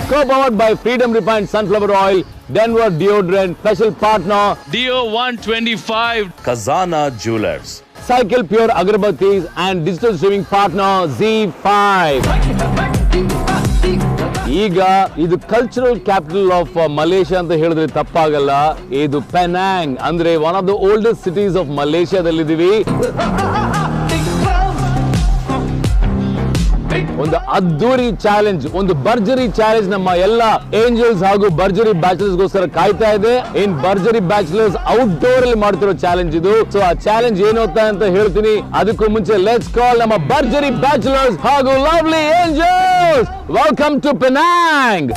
Co-powered by Freedom Refined Sunflower Oil, Denver Deodorant, special partner Dio 125, Khazana Jewelers. Cycle Pure Agarbattis and digital streaming partner Z5. ಈಗ ಇದು cultural capital of Malaysia ಅಂತ ಹೇಳಿದ್ರೆ ತಪ್ಪಾಗಲ್ಲ. ಇದು Penang ಅಂದ್ರೆ one of the oldest cities of ಮಲೇಷಿಯಾದಲ್ಲಿದ್ದೀವಿ. ಒಂದು ಅದ್ದೂರಿ ಚಾಲೆಂಜ್, ಒಂದು ಭರ್ಜರಿ ಚಾಲೆಂಜ್ ನಮ್ಮ ಎಲ್ಲ ಏಂಜಲ್ಸ್ ಹಾಗೂ ಭರ್ಜರಿ ಬ್ಯಾಚಲರ್ಸ್ ಗೋಸ್ಕರ ಕಾಯ್ತಾ ಇದೆ. ಇನ್ ಭರ್ಜರಿ ಬ್ಯಾಚಲರ್ಸ್ ಔಟ್ಡೋರ್ ಅಲ್ಲಿ ಮಾಡ್ತಿರೋ ಚಾಲೆಂಜ್ ಇದು. ಸೊ ಆ ಚಾಲೆಂಜ್ ಏನು ಅಂತ ಹೇಳ್ತೀನಿ. ಅದಕ್ಕೂ ಮುಂಚೆ ಲೆಟ್ಸ್ ಕಾಲ್ ನಮ್ಮ ಭರ್ಜರಿ ಬ್ಯಾಚಲರ್ಸ್ ಹಾಗೂ lovely angels. Welcome to Penang.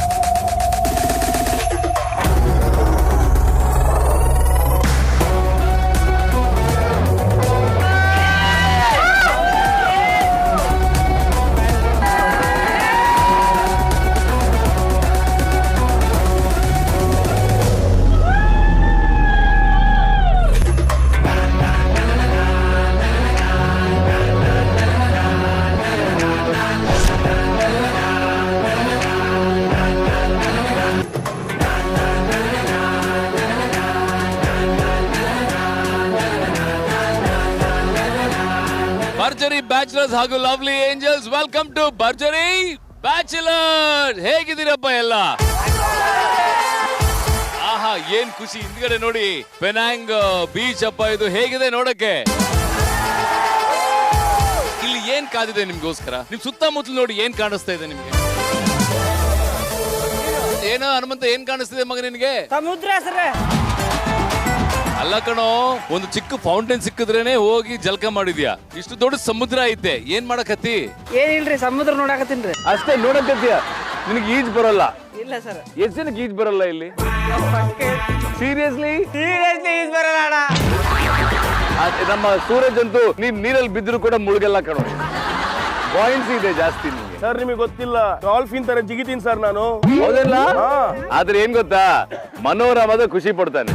Bharjari bachelors ಹಾಗೂ lovely angels, welcome to Bharjari bachelor. ಹೇಗಿದ್ದೀರಪ್ಪ ಎಲ್ಲ? ಆಹಾ, ಏನ್ ಖುಷಿ. ಹಿಂದ್ಗಡೆ ನೋಡಿ ಪೆನಾಂಗ್ ಬೀಚ್ ಅಪ್ಪ, ಇದು ಹೇಗಿದೆ ನೋಡಕ್ಕೆ. ಇಲ್ಲಿ ಏನ್ ಕಾದಿದೆ ನಿಮ್ಗೋಸ್ಕರ? ನಿಮ್ ಸುತ್ತಮುತ್ತಲು ನೋಡಿ ಏನ್ ಕಾಣಿಸ್ತಾ ಇದೆ ನಿಮ್ಗೆ? ಏನೋ ಹನುಮಂತ, ಏನ್ ಕಾಣಿಸ್ತಿದೆ ಮಗ ನಿನ್ಗೆ? ಸಮುದ್ರ ಸರ್. ಅಲ್ಲ ಕಣೋ, ಒಂದು ಚಿಕ್ಕ ಫೌಂಟೇನ್ ಸಿಕ್ಕಿದ್ರೇನೆ ಹೋಗಿ ಜಲಕ ಮಾಡಿದ್ಯಾ. ಇಷ್ಟು ದೊಡ್ಡ ಸಮುದ್ರ ಐತೆ, ಏನ್ ಮಾಡಕತ್ತಿ? ಏನಿಲ್ರಿ, ಸಮುದ್ರ ನೋಡಕತ್ತೀನ್ರಿ. ಅಷ್ಟೇ ನೋಡಕತ್ತೀಯ? ನಿನಗೆ ಈಜ್ ಬರಲ್ಲ? ಇಲ್ಲ ಸರ್. ಎಷ್ಟು ಜನಕ್ಕೆ ಈಜ್ ಬರಲ್ಲ ಇಲ್ಲಿ? ಸೀರಿಯಸ್ಲಿ ಈಜ್ ಬರಲ್ಲ ಅಣ್ಣ. ನಮ್ಮ ಸೂರಜ್ ಅಂತೂ ನೀನ್ ನೀರಲ್ಲಿ ಬಿದ್ರು ಕೂಡ ಮುಳುಗಲ್ಲ ಕಣೋ. ಪಾಯಿಂಟ್ಸ್ ಇದೆ ಜಾಸ್ತಿ ನಿಮ್ಗೆ. ಸರ್ ನಿಮಗೆ ಗೊತ್ತಿಲ್ಲ, ಡಾಲ್ಫಿನ್ ತರ ಜಿಗಿತೀನಿ ಸರ್ ನಾನು. ಹೌದಲ್ಲ? ಆದ್ರೆ ಏನ್ ಗೊತ್ತಾ, ಮನೋರಮದ ಖುಷಿ ಪಡ್ತಾನೆ.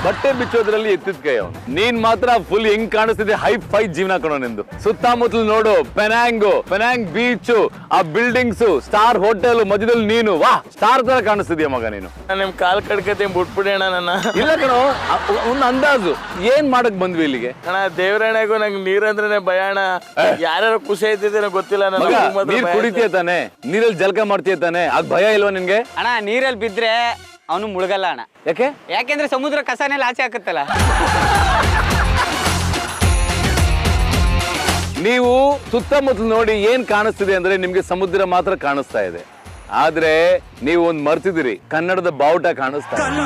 ಬಟ್ಟೆ ಬಿಚ್ಚೋದ್ರಲ್ಲಿ ಎತ್ತಿದ ಕೈ ಅವನು. ನೀನ್ ಮಾತ್ರ ಫುಲ್ ಹೆಂಗ್ ಕಾಣಿಸ್ತಿದೆ, ಹೈ ಫೈ ಜೀವನ ಕಣೋ ನಿಂದು. ಸುತ್ತಮುತ್ತಲು ನೋಡು, ಪೆನಾಂಗ್ ಬೀಚ್, ಆ ಬಿಲ್ಡಿಂಗ್ಸ್, ಸ್ಟಾರ್ ಹೋಟೆಲ್ ಮಧ್ಯದಲ್ಲಿ ನೀನು ವಾ ಸ್ಟಾರ್ ತರ ಕಾಣಿಸ್ತಿದ್ಯಾ ಮಗ ನೀನು. ನಿಮ್ ಕಾಲ್ ಕಡ್ಕತೆ ಬಿಟ್ಬಿಡಿ ಅಣ್ಣ ನನ್ನ. ಇಲ್ಲ ಕಣೋ, ಒಂದು ಅಂದಾಜು ಏನ್ ಮಾಡಕ್ ಬಂದ್ವಿ ಇಲ್ಲಿಗೆ? ಅಣ್ಣ ದೇವರಾಣೆಗೂ ನಂಗೆ ನೀರಂದ್ರೆ ಭಯ ಅಣ್ಣ. ಯಾರ್ಯಾರು ಖುಷಿ ಐತಿದ್ದೇನೋ ಗೊತ್ತಿಲ್ಲ. ನೀರ್ ಕುಡಿತೀಯ ತಾನೆ, ನೀರಲ್ಲಿ ಜಲಕ ಮಾಡ್ತೀಯ ತಾನೆ, ಅದ್ ಭಯ ಇಲ್ವಾ ನಿನ್ಗೆ? ಅಣ್ಣ ನೀರಲ್ಲಿ ಬಿದ್ರೆ ಅವನು ಮುಳುಗಲ್ಲ ಅಣ್ಣ. ಯಾಕೆ? ಯಾಕೆಂದ್ರೆ ಸಮುದ್ರ ಕಸನೆಲ್ಲ ಆಚೆ ಹಾಕುತ್ತಲ್ಲ. ನೀವು ಸುತ್ತಮುತ್ತಲು ನೋಡಿ ಏನ್ ಕಾಣಿಸ್ತಿದೆ ಅಂದ್ರೆ ನಿಮ್ಗೆ ಸಮುದ್ರ ಮಾತ್ರ ಕಾಣಿಸ್ತಾ ಇದೆ. ಆದ್ರೆ ನೀವು ಒಂದ್ ಮರ್ತಿದಿರಿ, ಕನ್ನಡದ ಬಾವುಟ ಕಾಣಿಸ್ತಾ ಇದೆ.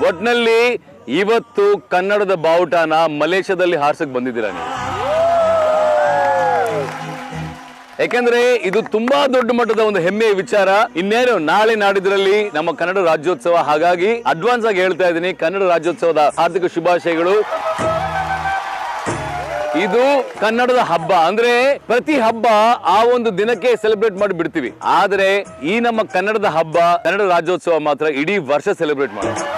ಒಟ್ನಲ್ಲಿ ಇವತ್ತು ಕನ್ನಡದ ಬಾವುಟನ ಮಲೇಷ್ಯಾದಲ್ಲಿ ಹಾರ್ಸಕ್ ಬಂದಿದ್ದೀರಾ ನೀವು. ಯಾಕಂದ್ರೆ ಇದು ತುಂಬಾ ದೊಡ್ಡ ಮಟ್ಟದ ಒಂದು ಹೆಮ್ಮೆಯ ವಿಚಾರ. ಇನ್ನೇನು ನಾಳೆ ನಾಡಿದ್ರಲ್ಲಿ ನಮ್ಮ ಕನ್ನಡ ರಾಜ್ಯೋತ್ಸವ. ಹಾಗಾಗಿ ಅಡ್ವಾನ್ಸ್ ಆಗಿ ಹೇಳ್ತಾ ಇದ್ದೀನಿ, ಕನ್ನಡ ರಾಜ್ಯೋತ್ಸವದ ಹಾರ್ದಿಕ ಶುಭಾಶಯಗಳು. ಇದು ಕನ್ನಡದ ಹಬ್ಬ. ಅಂದ್ರೆ ಪ್ರತಿ ಹಬ್ಬ ಆ ಒಂದು ದಿನಕ್ಕೆ ಸೆಲೆಬ್ರೇಟ್ ಮಾಡಿ ಬಿಡ್ತೀವಿ. ಆದ್ರೆ ಈ ನಮ್ಮ ಕನ್ನಡದ ಹಬ್ಬ, ಕನ್ನಡ ರಾಜ್ಯೋತ್ಸವ ಮಾತ್ರ ಇಡೀ ವರ್ಷ ಸೆಲೆಬ್ರೇಟ್ ಮಾಡ್ತೀವಿ.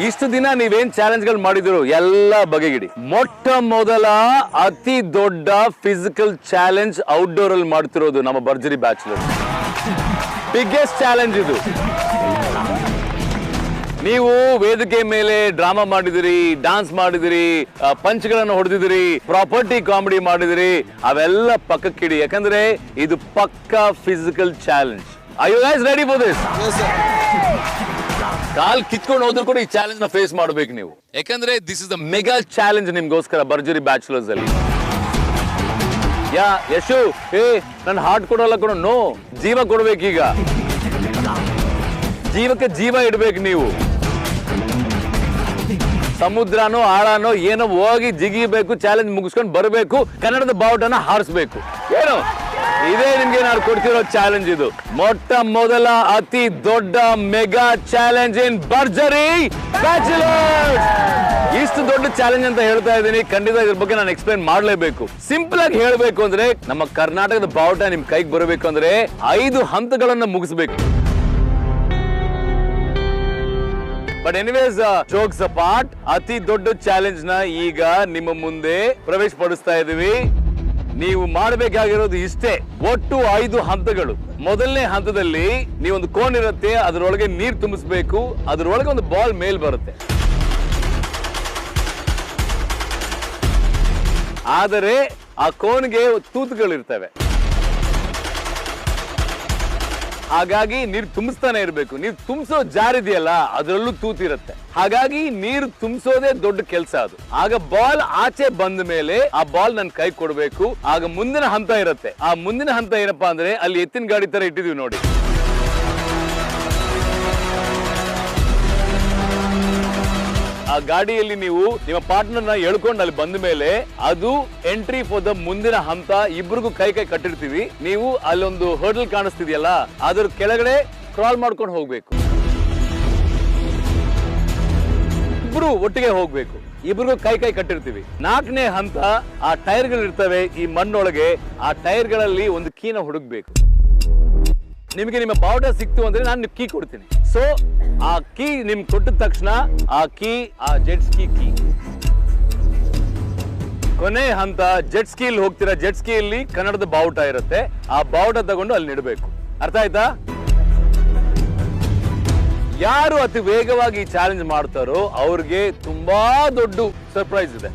ಇಷ್ಟು ದಿನ ನೀವೇನ್ ಚಾಲೆಂಜ್ ಗಳು ಮಾಡಿದ್ರು ಎಲ್ಲ ಬಗೆಗಿಡಿ. ಮೊಟ್ಟ ಮೊದಲ ಅತಿ ದೊಡ್ಡ ಫಿಸಿಕಲ್ ಚಾಲೆಂಜ್ ಔಟ್ಡೋರ್ ಅಲ್ಲಿ ಮಾಡ್ತಿರೋದು ನಮ್ಮ ಭರ್ಜರಿ ಬ್ಯಾಚಲರ್. ಬಿಗ್ಗೆಸ್ಟ್ ಚಾಲೆಂಜ್ ಇದು. ನೀವು ವೇದಿಕೆ ಮೇಲೆ ಡ್ರಾಮಾ ಮಾಡಿದಿರಿ, ಡಾನ್ಸ್ ಮಾಡಿದಿರಿ, ಪಂಚ್ಗಳನ್ನು ಹೊಡೆದಿದಿರಿ, ಪ್ರಾಪರ್ಟಿ ಕಾಮಿಡಿ ಮಾಡಿದಿರಿ. ಅವೆಲ್ಲ ಪಕ್ಕಕ್ಕಿಡಿ, ಯಾಕಂದ್ರೆ ಇದು ಪಕ್ಕಾ physical challenge. Are you guys ready for this? ಕಾಲ್ ಕಿತ್ಕೊಂಡು ಹೋದ್ರು ಕೂಡ ಈ ಚಾಲೆಂಜ್ ನ ಫೇಸ್ ಮಾಡಬೇಕು ನೀವು. ಯಾಕಂದ್ರೆ this is the mega challenge ನಿಮ್ಗೋಸ್ಕರ ಭರ್ಜರಿ ಬ್ಯಾಚಲರ್ಸ್ ಅಲ್ಲಿ. ಯಶು, ನನ್ ಹಾರ್ಟ್ ಕೊಡಲ್ಲ ಕೊಡೋ, ನೋ, ಜೀವ ಕೊಡ್ಬೇಕೀಗ. ಜೀವಕ್ಕೆ ಜೀವ ಇಡ್ಬೇಕು ನೀವು. ಸಮುದ್ರನೋ ಆಳನೋ ಏನೋ ಹೋಗಿ ಜಿಗಿಬೇಕು, ಚಾಲೆಂಜ್ ಮುಗಿಸ್ಕೊಂಡು ಬರಬೇಕು, ಕನ್ನಡದ ಬಾವುಟನ ಹಾರಿಸ್ಬೇಕು. ಏನು ಇದೇ ನಿಮ್ಗೆ ನಾನು ಕೊಡ್ತಿರೋ ಚಾಲೆಂಜ್. ಇದು ಮೊಟ್ಟ ಮೊದಲ ಅತಿ ದೊಡ್ಡ ಮೆಗಾ ಚಾಲೆಂಜ್ ಇನ್ ಭರ್ಜರಿ ಬ್ಯಾಚಲರ್ಸ್. ಇಷ್ಟು ದೊಡ್ಡ ಚಾಲೆಂಜ್ ಅಂತ ಹೇಳ್ತಾ ಇದ್ದೀನಿ, ಖಂಡಿತ ಇದ್ರ ಬಗ್ಗೆ ನಾನು ಎಕ್ಸ್ಪ್ಲೈನ್ ಮಾಡಲೇಬೇಕು. ಸಿಂಪಲ್ ಆಗಿ ಹೇಳಬೇಕು ಅಂದ್ರೆ, ನಮ್ಮ ಕರ್ನಾಟಕದ ಬಾವುಟ ನಿಮ್ ಕೈಗೆ ಬರಬೇಕು ಅಂದ್ರೆ 5 ಹಂತಗಳನ್ನ ಮುಗಿಸ್ಬೇಕು. ಬಟ್ ಎನಿವೇಸ್ ಜೋಕ್ಸ್ ಅಪಾರ್ಟ್, ಅತಿ ದೊಡ್ಡ ಚಾಲೆಂಜ್ ನ ಈಗ ನಿಮ್ಮ ಮುಂದೆ ಪ್ರವೇಶ ಪಡಿಸ್ತಾ ಇದೀವಿ. ನೀವು ಮಾಡಬೇಕಾಗಿರೋದು ಇಷ್ಟೇ, ಒಟ್ಟು 5 ಹಂತಗಳು. ಮೊದಲನೇ ಹಂತದಲ್ಲಿ ನೀವೊಂದು ಕೋನ್ ಇರುತ್ತೆ, ಅದರೊಳಗೆ ನೀರು ತುಂಬಿಸ್ಬೇಕು, ಅದರೊಳಗೆ ಒಂದು ಬಾಲ್ ಮೇಲ್ ಬರುತ್ತೆ. ಆದರೆ ಆ ಕೋನ್ಗೆ ತೂತುಗಳಿರ್ತವೆ, ಹಾಗಾಗಿ ನೀರು ತುಂಬಿಸ್ತಾನೆ ಇರಬೇಕು. ನೀರು ತುಂಬಿಸೋ ಜಾರಿದೆಯಲ್ಲ ಅದರಲ್ಲೂ ತೂತಿರುತ್ತೆ, ಹಾಗಾಗಿ ನೀರು ತುಂಬಿಸೋದೇ ದೊಡ್ಡ ಕೆಲಸ ಅದು. ಆಗ ಬಾಲ್ ಆಚೆ ಬಂದ ಮೇಲೆ ಆ ಬಾಲ್ ನನ್ ಕೈ ಕೊಡ್ಬೇಕು. ಆಗ ಮುಂದಿನ ಹಂತ ಇರುತ್ತೆ. ಆ ಮುಂದಿನ ಹಂತ ಏನಪ್ಪಾ ಅಂದ್ರೆ ಅಲ್ಲಿ ಎತ್ತಿನ ಗಾಡಿ ತರ ಇಟ್ಟಿದೀವಿ ನೋಡಿ. ಆ ಗಾಡಿಯಲ್ಲಿ ನೀವು ನಿಮ್ಮ ಪಾರ್ಟ್ನರ್ ನ ಎಳ್ಕೊಂಡು ಅಲ್ಲಿ ಬಂದ ಮೇಲೆ ಅದು ಎಂಟ್ರಿ ಫಾರ್ ದ ಮುಂದಿನ ಹಂತ. ಇಬ್ರಿಗೂ ಕೈ ಕಟ್ಟಿರ್ತೀವಿ. ನೀವು ಅಲ್ಲೊಂದು ಹರ್ಡಲ್ ಕಾಣಿಸ್ತಿದೆಯಲ್ಲ, ಅದ್ರ ಕೆಳಗಡೆ ಕ್ರಾಲ್ ಮಾಡ್ಕೊಂಡು ಹೋಗ್ಬೇಕು. ಇಬ್ರು ಒಟ್ಟಿಗೆ ಹೋಗ್ಬೇಕು, ಇಬ್ರಿಗೂ ಕೈ ಕಟ್ಟಿರ್ತೀವಿ. 4ನೇ ಹಂತ, ಆ ಟೈರ್ಗಳು ಇರ್ತವೆ ಈ ಮಣ್ಣೊಳಗೆ, ಆ ಟೈರ್ಗಳಲ್ಲಿ ಒಂದು ಕೀನ ಹುಡುಕ್ಬೇಕು. ನಿಮಗೆ ನಿಮ್ಮ ಬಾವುಟ ಸಿಕ್ತು ಅಂದ್ರೆ ನಾನು ಕೀ ಕೊಡ್ತೀನಿ. ಸೊ ಆ ಕೀ ನಿಮ್ಗೆ ಕೊಟ್ಟ ತಕ್ಷಣ ಆ ಕೀ, ಆ ಜೆಟ್ ಸ್ಕೀ ಕೀ. ಕೊನೆ ಹಂತ, ಜೆಟ್ ಸ್ಕೀಲ್ ಹೋಗ್ತೀರಾ. ಜೆಟ್ ಸ್ಕೀಲಿ ಕನ್ನಡದ ಬಾವುಟ ಇರುತ್ತೆ, ಆ ಬಾವುಟ ತಗೊಂಡು ಅಲ್ಲಿ ನಿಡಬೇಕು. ಅರ್ಥ ಆಯ್ತಾ? ಯಾರು ಅತಿ ವೇಗವಾಗಿ ಚಾಲೆಂಜ್ ಮಾಡ್ತಾರೋ ಅವ್ರಿಗೆ ತುಂಬಾ ದೊಡ್ಡ ಸರ್ಪ್ರೈಸ್ ಇದೆ.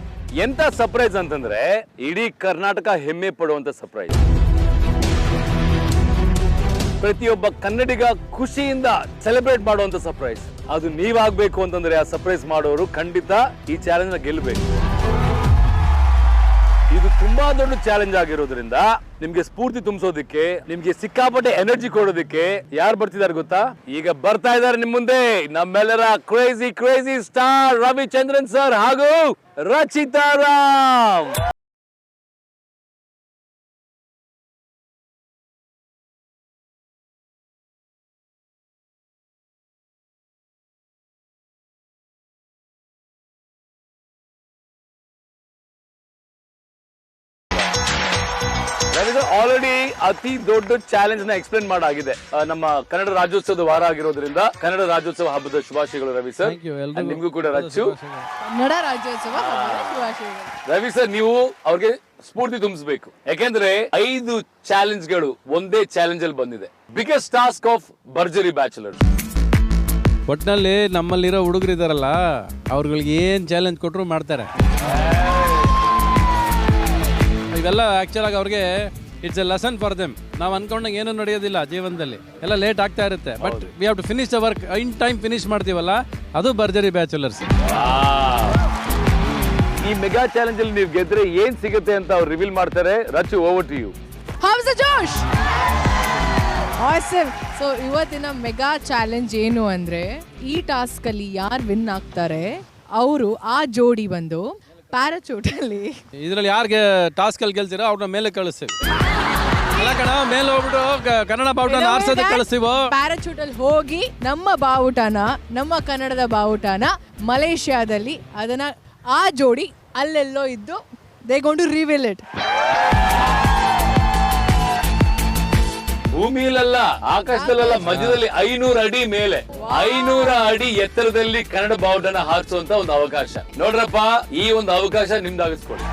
ಎಂತ ಸರ್ಪ್ರೈಸ್ ಅಂತಂದ್ರೆ ಇಡೀ ಕರ್ನಾಟಕ ಹೆಮ್ಮೆ ಪಡುವಂತ ಸರ್ಪ್ರೈಸ್. ಪ್ರತಿಯೊಬ್ಬ ಕನ್ನಡಿಗ ಖುಷಿಯಿಂದ ಸೆಲೆಬ್ರೇಟ್ ಮಾಡುವಂತ ಸರ್ಪ್ರೈಸ್. ಅದು ನೀವಾಗಬೇಕು ಅಂತಂದ್ರೆ ಆ ಸರ್ಪ್ರೈಸ್ ಮಾಡೋರು ಖಂಡಿತ ಈ ಚಾಲೆಂಜ್ ನ ಗೆಲ್ಲಬೇಕು. ಇದು ತುಂಬಾ ದೊಡ್ಡ ಚಾಲೆಂಜ್ ಆಗಿರೋದ್ರಿಂದ ನಿಮ್ಗೆ ಸ್ಫೂರ್ತಿ ತುಂಬಿಸೋದಕ್ಕೆ, ನಿಮ್ಗೆ ಸಿಕ್ಕಾಪಟ್ಟೆ ಎನರ್ಜಿ ಕೊಡೋದಕ್ಕೆ ಯಾರು ಬರ್ತಿದ್ದಾರೆ ಗೊತ್ತಾ? ಈಗ ಬರ್ತಾ ಇದ್ದಾರೆ ನಿಮ್ ಮುಂದೆ ನಮ್ಮೆಲ್ಲರ ಕ್ರೇಜಿ ಸ್ಟಾರ್ ರವಿಚಂದ್ರನ್ ಸರ್ ಹಾಗೂ ರಚಿತಾ ರಾಮ್. ಆಲ್ರೆಡಿ ಅತಿ ದೊಡ್ಡ ಚಾಲೆಂಜ್ ನ ಎಕ್ಸ್ಪ್ಲೇನ್ ಮಾಡಾಗಿದೆ. ನಮ್ಮ ಕನ್ನಡ ರಾಜ್ಯೋತ್ಸವದ ವಾರ ಆಗಿರೋದ್ರಿಂದ ಕನ್ನಡ ರಾಜ್ಯೋತ್ಸವ ಹಬ್ಬದ ಶುಭಾಶಯಗಳು ರವಿ ಸರ್. ನಿಮ್ಗೂ ಕೂಡ ರಚ್ಚು ಕನ್ನಡ ರಾಜ್ಯೋತ್ಸವ ಹಬ್ಬದ ಶುಭಾಶಯಗಳು. ರವಿ ಸರ್, ನೀವು ಅವ್ರಿಗೆ ಸ್ಫೂರ್ತಿ ತುಂಬಿಸಬೇಕು. ಯಾಕೆಂದ್ರೆ 5 ಚಾಲೆಂಜ್ಗಳು ಒಂದೇ ಚಾಲೆಂಜ್ ಅಲ್ಲಿ ಬಂದಿದೆ. ಬಿಗ್ಗೆಸ್ಟ್ ಟಾಸ್ಕ್ ಆಫ್ ಭರ್ಜರಿ ಬ್ಯಾಚುಲರ್ಸ್. ಒಟ್ಟಿನಲ್ಲಿ ನಮ್ಮಲ್ಲಿರೋ ಹುಡುಗರು ಇದಾರಲ್ಲ, ಅವ್ರಿಗೆ ಏನ್ ಚಾಲೆಂಜ್ ಕೊಟ್ಟರು ಮಾಡ್ತಾರೆ. ಇವೆಲ್ಲ ಆಕ್ಚುಲ್ ಆಗಿ ಅವ್ರಿಗೆ it's a lesson for them. ನಾವು ಅನ್ಕೊಂಡಂಗೆ ಏನೂ ನಡೆಯೋದಿಲ್ಲ ಜೀವನದಲ್ಲಿ, ಎಲ್ಲ ಲೇಟ್ ಆಗ್ತಾ ಇರುತ್ತೆ. But we have to finish the work in time. Finish ಮಾಡ್ತೀವಲ್ಲ, ಅದು ಭರ್ಜರಿ ಬ್ಯಾಚುಲರ್ಸ್. ಈ ಮೆಗಾ ಚಾಲೆಂಜ್ ಅಲ್ಲಿ ನೀವು ಗೆದ್ರೆ ಏನ್ ಸಿಗುತ್ತೆ ಅಂತ ಅವ್ರು ರಿವೀಲ್ ಮಾಡ್ತಾರೆ. Rachu, over to you. How's the josh? Awesome. So ಇವತ್ತಿನ ಮೆಗಾ ಚಾಲೆಂಜ್ ಏನು ಅಂದ್ರೆ, ಈ ಟಾಸ್ಕ್ ಅಲ್ಲಿ ಯಾರು ವಿನ್ ಆಗ್ತಾರೆ ಅವರು ಆ ಜೋಡಿ ಬಂದು ಪ್ಯಾರಾಚೂಟ್ ಅಲ್ಲಿ, ಇದರಲ್ಲಿ ಯಾರಿಗೆ ಟಾಸ್ಕ್ ಅಲ್ಲಿ ಗೆಲ್ಸಿರೋ ಅವ್ರನ್ನ ಮೇಲೆ ಕಳಿಸ್ತೀವಿ. ಅಲ್ಲ ಕಣ, ಮೇಲೆ ಹೋಗ್ಬಿಟ್ಟು ಕನ್ನಡ ಬಾವುಟನ ಆರ್ಸೋದಕ್ಕೆ ಕಳಿಸ್ತೀವೋ. ಪ್ಯಾರಾಚೂಟ್ ಅಲ್ಲಿ ಹೋಗಿ ನಮ್ಮ ಬಾವುಟನ, ನಮ್ಮ ಕನ್ನಡದ ಬಾವುಟನ ಮಲೇಷ್ಯಾದಲ್ಲಿ ಅದನ್ನ ಆ ಜೋಡಿ ಅಲ್ಲೆಲ್ಲೋ ಇದ್ದು they gonna reveal it. ಭೂಮಿಯಲ್ಲ, ಆಕಾಶದಲ್ಲ, ಮಧ್ಯದಲ್ಲಿ 500 ಅಡಿ ಮೇಲೆ, 500 ಅಡಿ ಎತ್ತರದಲ್ಲಿ ಕನ್ನಡ ಬಾವುಟನ ಹಾರಿಸುವಂತ ಒಂದು ಅವಕಾಶ. ನೋಡ್ರಪ್ಪ, ಈ ಒಂದು ಅವಕಾಶ ನಿಮ್ದಾಗಿಸ್ಕೊಳ್ಳಿ.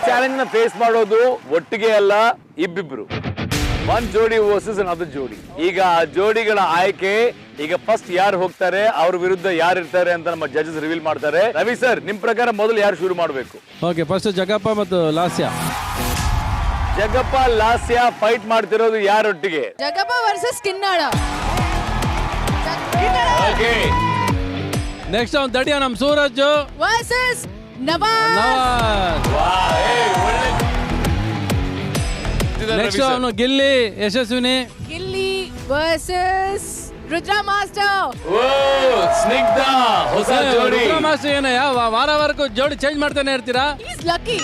ಚಾಲೆಂಜ್ ನ ಫೇಸ್ ಮಾಡೋದು ಒಟ್ಟಿಗೆ ಅಲ್ಲ, ಇಬ್ಬಿಬ್ರು. ಒನ್ ಜೋಡಿ ವರ್ಸಸ್ ಅನದರ್ ಜೋಡಿ. ಈಗ ಆ ಜೋಡಿಗಳ ಆಯ್ಕೆ ಈಗ ಫಸ್ಟ್ ಯಾರು ಹೋಗ್ತಾರೆ, ಅವ್ರ ವಿರುದ್ಧ ಯಾರು ಇರ್ತಾರೆ ಅಂತ ನಮ್ಮ ಜಡ್ಜಸ್ ರಿವೀಲ್ ಮಾಡ್ತಾರೆ. ರವಿ ಸರ್, ನಿಮ್ ಪ್ರಕಾರ ಮೊದಲು ಯಾರು ಶುರು ಮಾಡಬೇಕು? ಓಕೆ, ಫಸ್ಟ್ ಜಗಪ್ಪ ಮತ್ತು ಲಾಸ್ಯ. ಜಗಪ್ಪ ಲಾಸ್ಯ ಫೈಟ್ ಮಾಡ್ತಿರೋದು ಯಾರೊಟ್ಟಿಗೆ? Jagappa versus Kinnala. Okay, next ಅವ್ನು ದಡಿಯ ನಮ್ ಸೂರಜ್ ವರ್ಸಸ್ ನವಾಜ್. ನೆಕ್ಸ್ಟ್ ಅವನು ಗಿಲ್ಲಿ ಯಶಸ್ವಿನಿ. Gilli versus Rudra master. ಸ್ನಿಗ್ಧ ಹೊಸ ಜೋಡಿ. ರುದ್ರ ಮಾಸ್ಟರ್ ಏನಯ್ಯ ವಾರವರೆಗೂ ಜೋಡಿ ಚೇಂಜ್ ಮಾಡ್ತಾನೆ ಇರ್ತೀರಾ? Is lucky.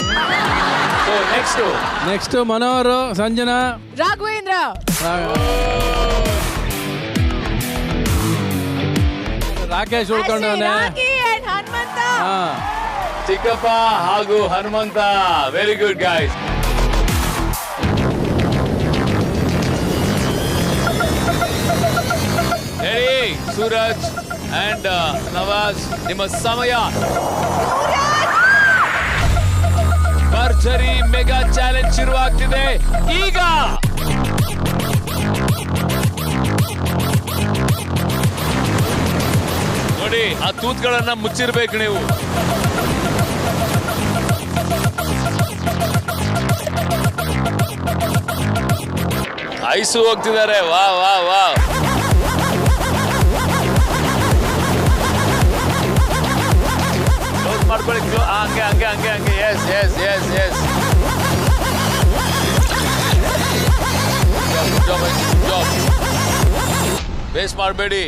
Next Manohar Sanjana. Raghavendra. Rakesh ಉಳ್ಕೊಂಡವನೆ. ಹನುಮಂತ. ಚಿಕ್ಕಪ್ಪ ಹಾಗೂ Hanumantha. Very good guys. Ready Suraj and Nawaz, ನಿಮ್ಮ ಸಮಯ. ಭರ್ಜರಿ ಮೆಗಾ ಚಾಲೆಂಜ್ ಶುರುವಾಗ್ತಿದೆ ಈಗ. ನೋಡಿ, ಆ ತೂತ್ಗಳನ್ನ ಮುಚ್ಚಿರ್ಬೇಕು ನೀವು. ಐಸು ಹೋಗ್ತಿದ್ದಾರೆ. ವಾ ವಾ ವಾ. ಮಾಡ್ಕೊಳ್ಳಿ. ಹಂಗೆ ಹಂಗೆ ಹಂಗೆ ಹಂಗೆ. Yes yes yes yes. Job waste ಮಾಡಬೇಡಿ.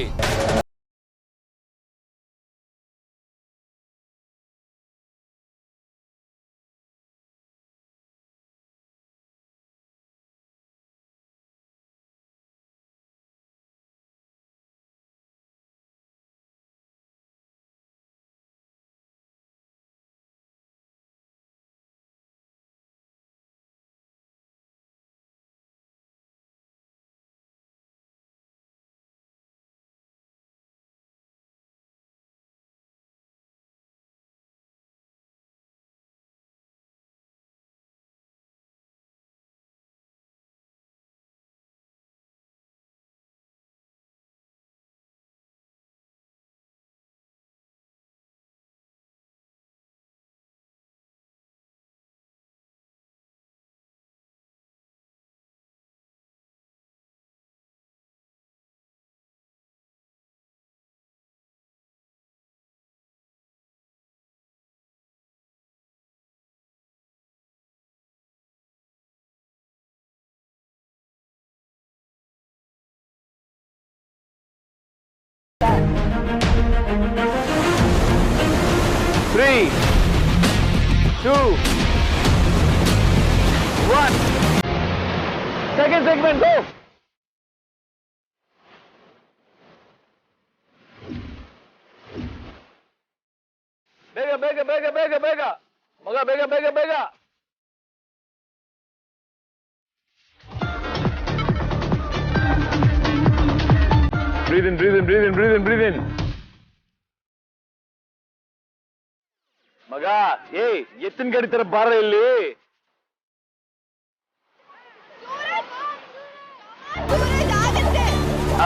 Three, 2, 1. Second segment, go. ಬೇಗ ಬೇಗ ಬೇಗ ಬೇಗ ಬೇಗ ಮಗ, ಬೇಗ ಬೇಗ ಬೇಗ. Breathe in, breathe in, breathe in, breathe in, breathe in. ಮಗ, ಎತ್ತಿನ ಗಾಡಿ ತರ ಬಾರ ಇಲ್ಲಿ.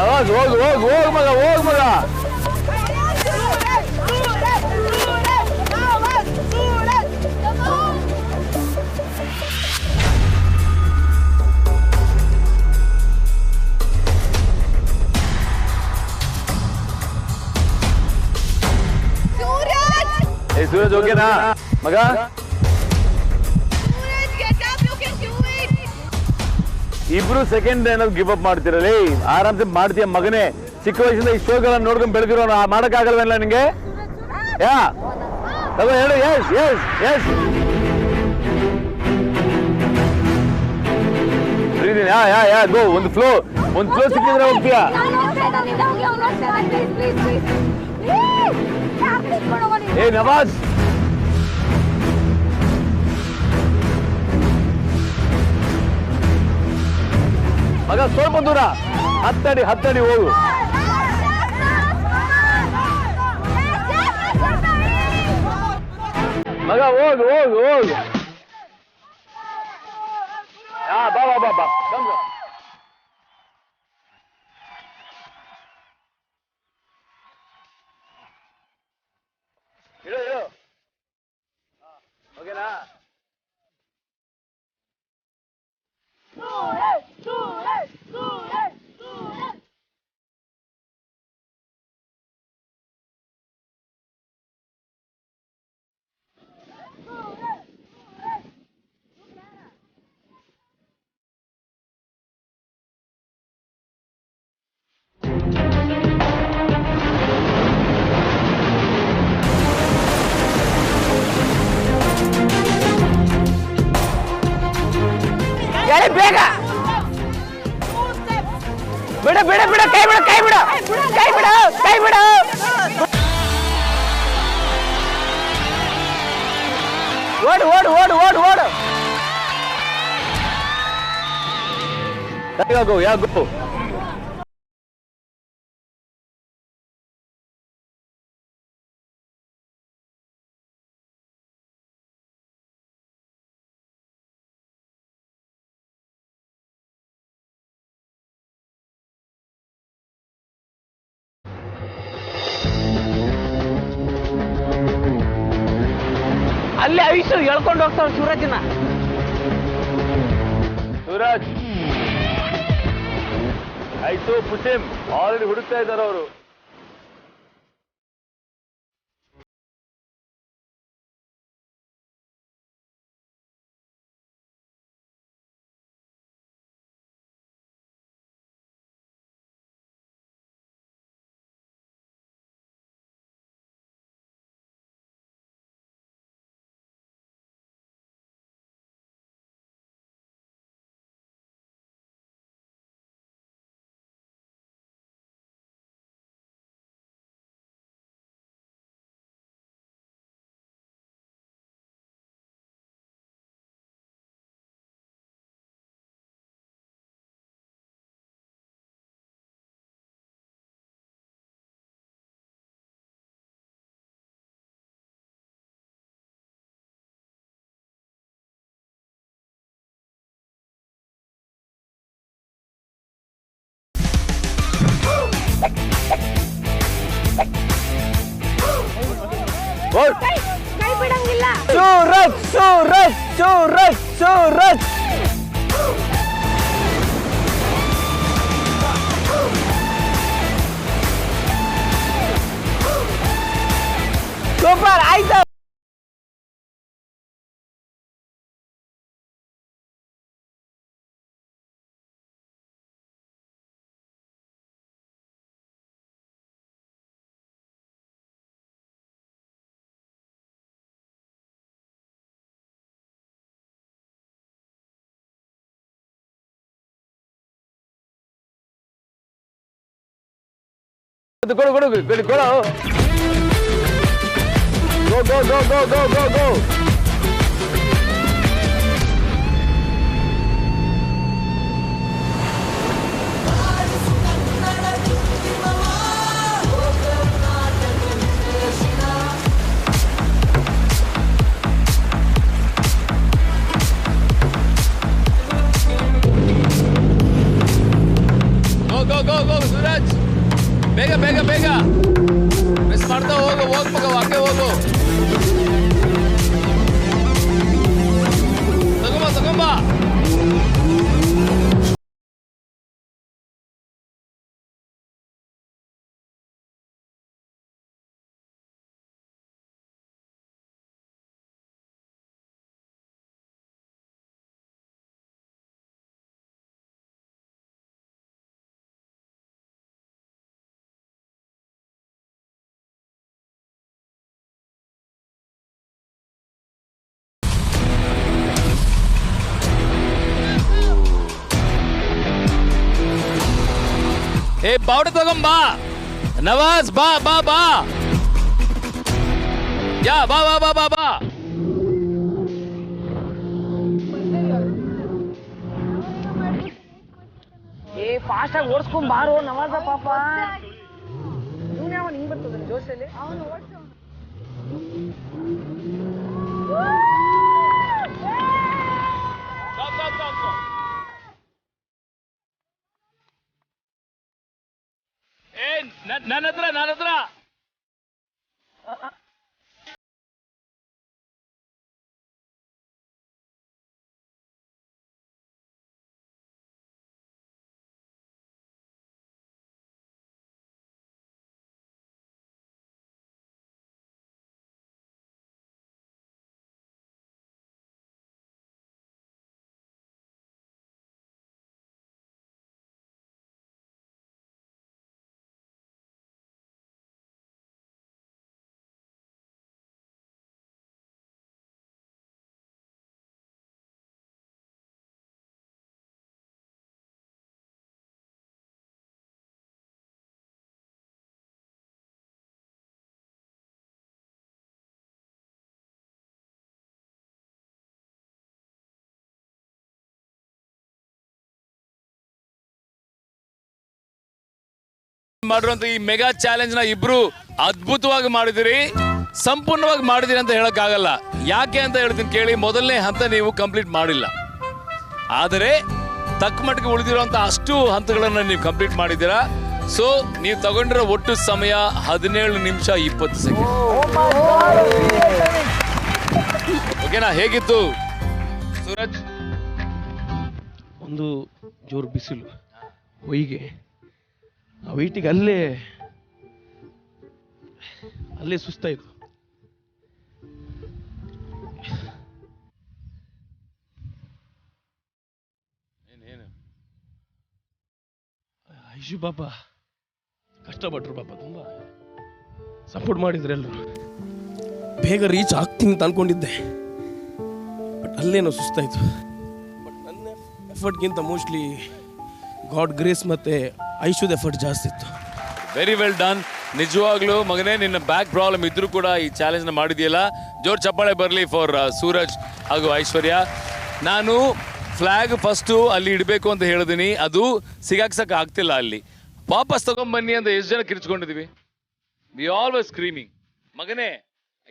ಹೋಗು ಹೋಗು ಹೋಗು ಹೋಗು ಮಗ, ಹೋಗು ಮಗ. ಸೂರಜ್ ಓಕೆನಾ ಮಗ? ಇಬ್ರು ಸೆಕೆಂಡ್ ಏನಾದ್ರು ಗಿವ್ ಅಪ್ ಮಾಡ್ತಿರಲಿ? ಆರಾಮ್ಸೆ ಮಾಡ್ತೀಯ ಮಗನೇ. ಚಿಕ್ಕ ವಯಸ್ಸಿಂದ ಈ ಶೋಗಳನ್ನ ನೋಡ್ಕೊಂಡು ಬೆಳೆದಿರೋ ಮಾಡಕ್ಕಾಗಲ್ವಲ್ಲ ನಿಂಗೆ? ಯಾ ತಗೋ ಹೇಳು. Yes yes yes. Yeah yeah yeah go. ಒಂದು ಫ್ಲೋ ಸಿಕ್ಕಿದ್ರೆ ಹೋಗ್ತೀಯಾ? ಏ ನವಾಜ್, ಮಗ ಸ್ವಲ್ಪ ದೂರ, ಹತ್ತಡಿ ಹೋಗು. ಮಗ ಹೋಗು ಹೋಗು ಹೋಗು. ಬಾ ಬಾ ಬಾ ಬಾ. ಇಳು ಇಳು. ಓಕೆನಾ? ಬೇಗ ಬಿಡ ಬಿಡ ಬಿಡ, ಕೈ ಬಿಡ ಕೈ ಬಿಡ ಕೈ ಬಿಡ ಕೈ ಬಿಡ. ಓಡು ಓಡು ಓಡು ಓಡು ಓಡು. ಯಾಕೋ ಅಲ್ಲಿ ಐಸು ಎಳ್ಕೊಂಡು ಹೋಗ್ತಾವ ಸೂರಜ್ನ. ಸೂರಜ್ ಆಯ್ತು, ಪುಟಿಮ್ ಆಲ್ರೆಡಿ ಹುಡುಕ್ತಾ ಇದ್ದಾರೆ ಅವರು. ಕೈ ಬಿಡಂಗಿಲ್ಲ. ಸೂರಜ್ ಸೂರಜ್ ಸೂರಜ್ ಸೂರಜ್ ಸೂಪರ್ ಆಯ್ತು. ಕೊಡು ಕೊಡು ಕೊಡು ಕೊಡು. ಗೋ go go go go go go. Go go ಗೋ ಸೂರಜ್, ಬೇಗ ಬೇಗ ಬೇಗ, ಮಿಸ್ ಮಾಡ್ತಾ ಹೋಗು, ಹೋಗ್ಬೇಕು, ಹಾಗೆ ಹೋಗು. ತಗೊಂಬ ತಗೊಂಬ. ಏ ಬಾವುಟ ತಗೊಂಬಾ ನವಾಜ್, ಬಾ ಬಾ ಬಾ, ಯಾ ಬಾ ಬಾ ಬಾ ಬಾ ಬಾ. ಏ ಫಾಸ್ಟ್ ಆಗಿ ಓಡಿಸ್ಕೊಂಡ್ ಬಾರೋ ನವಾಜ ಪಾಪ. ಇವನೇ ಅವನು ಹಿಂಗ್ ಬರ್ತದ ಜೋಶಲ್ಲಿ ಅವನು ಓಡಿಸೋ. ನನ್ನ ಹತ್ರ ಮಾಡಿರುವಂತ ಈ ಮೆಗಾ ಚಾಲೆಂಜ್ ನ ಇಬ್ರು ಅದ್ಭುತವಾಗಿ ಮಾಡಿದಿರಿ, ಸಂಪೂರ್ಣವಾಗಿ ಮಾಡಿದಿರಿ ಅಂತ ಹೇಳಕ್ ಆಗಲ್ಲ. ಯಾಕೆ ಅಂತ ಹೇಳ್ತೀನಿ ಕೇಳಿ. ಮೊದಲನೇ ಹಂತ ನೀವು ಕಂಪ್ಲೀಟ್ ಮಾಡಿಲ್ಲ, ಆದರೆ ತಕ್ಕ ಮಟ್ಟಿಗೆ ಉಳಿದಿರುವಂತ ಅಷ್ಟು ಹಂತಗಳನ್ನ ನೀವು ಕಂಪ್ಲೀಟ್ ಮಾಡಿದ್ದೀರಾ. ಸೊ ನೀವು ತಗೊಂಡಿರೋ ಒಟ್ಟು ಸಮಯ 17 ನಿಮಿಷ 20 ಸೆಕೆಂಡ್. ಓಕೆನಾ? ಹೇಗಿತ್ತು ಸೂರಜ್? ಒಂದು ಜೋರು ಬಿಸಿಲು, ಹೊಯ್ಗೆ, ಆ ವೆಯ್ಟಿಗೆ ಅಲ್ಲೇ ಸುಸ್ತಾಯಿತು. ಐಶು ಪಾಪ ಕಷ್ಟಪಟ್ರು ಪಾಪ, ತುಂಬ ಸಪೋರ್ಟ್ ಮಾಡಿದ್ರು ಎಲ್ಲರೂ. ಬೇಗ ರೀಚ್ ಆಗ್ತೀನಿ ಅಂತ ಅನ್ಕೊಂಡಿದ್ದೆ, ಬಟ್ ಅಲ್ಲೇನೋ ಸುಸ್ತಾಯಿತು. ಬಟ್ ನನ್ನ ಎಫರ್ಟ್ಗಿಂತ ಮೋಸ್ಟ್ಲಿ ಗಾಡ್ ಗ್ರೇಸ್ ಮತ್ತು ಐಶುದ್ ಎಫರ್ಟ್ ಜಾಸ್ತಿ ಇತ್ತು. Very well done. ನಿಜವಾಗ್ಲೂ ಮಗನೇ, ನಿನ್ನ ಬ್ಯಾಕ್ ಪ್ರಾಬ್ಲಮ್ ಇದ್ರೂ ಕೂಡ ಈ ಚಾಲೆಂಜ್ನ ಮಾಡಿದೆಯಲ್ಲ, ಜೋರ್ ಚಪ್ಪಾಳೆ ಬರಲಿ ಫಾರ್ ಸೂರಜ್ ಹಾಗೂ ಐಶ್ವರ್ಯ. ನಾನು ಫ್ಲಾಗ್ ಫಸ್ಟು ಅಲ್ಲಿ ಇಡಬೇಕು ಅಂತ ಹೇಳಿದೀನಿ, ಅದು ಸಿಗಾಕ್ಸಕ್ಕೆ ಆಗ್ತಿಲ್ಲ. ಅಲ್ಲಿ ವಾಪಸ್ ತಗೊಂಡ್ಬನ್ನಿ ಅಂತ ಎಷ್ಟು ಜನ ಕಿರ್ಚ್ಕೊಂಡಿದೀವಿ. ವಿ ಆಲ್ವೇಸ್ ಸ್ಕ್ರೀಮಿಂಗ್, ಮಗನೇ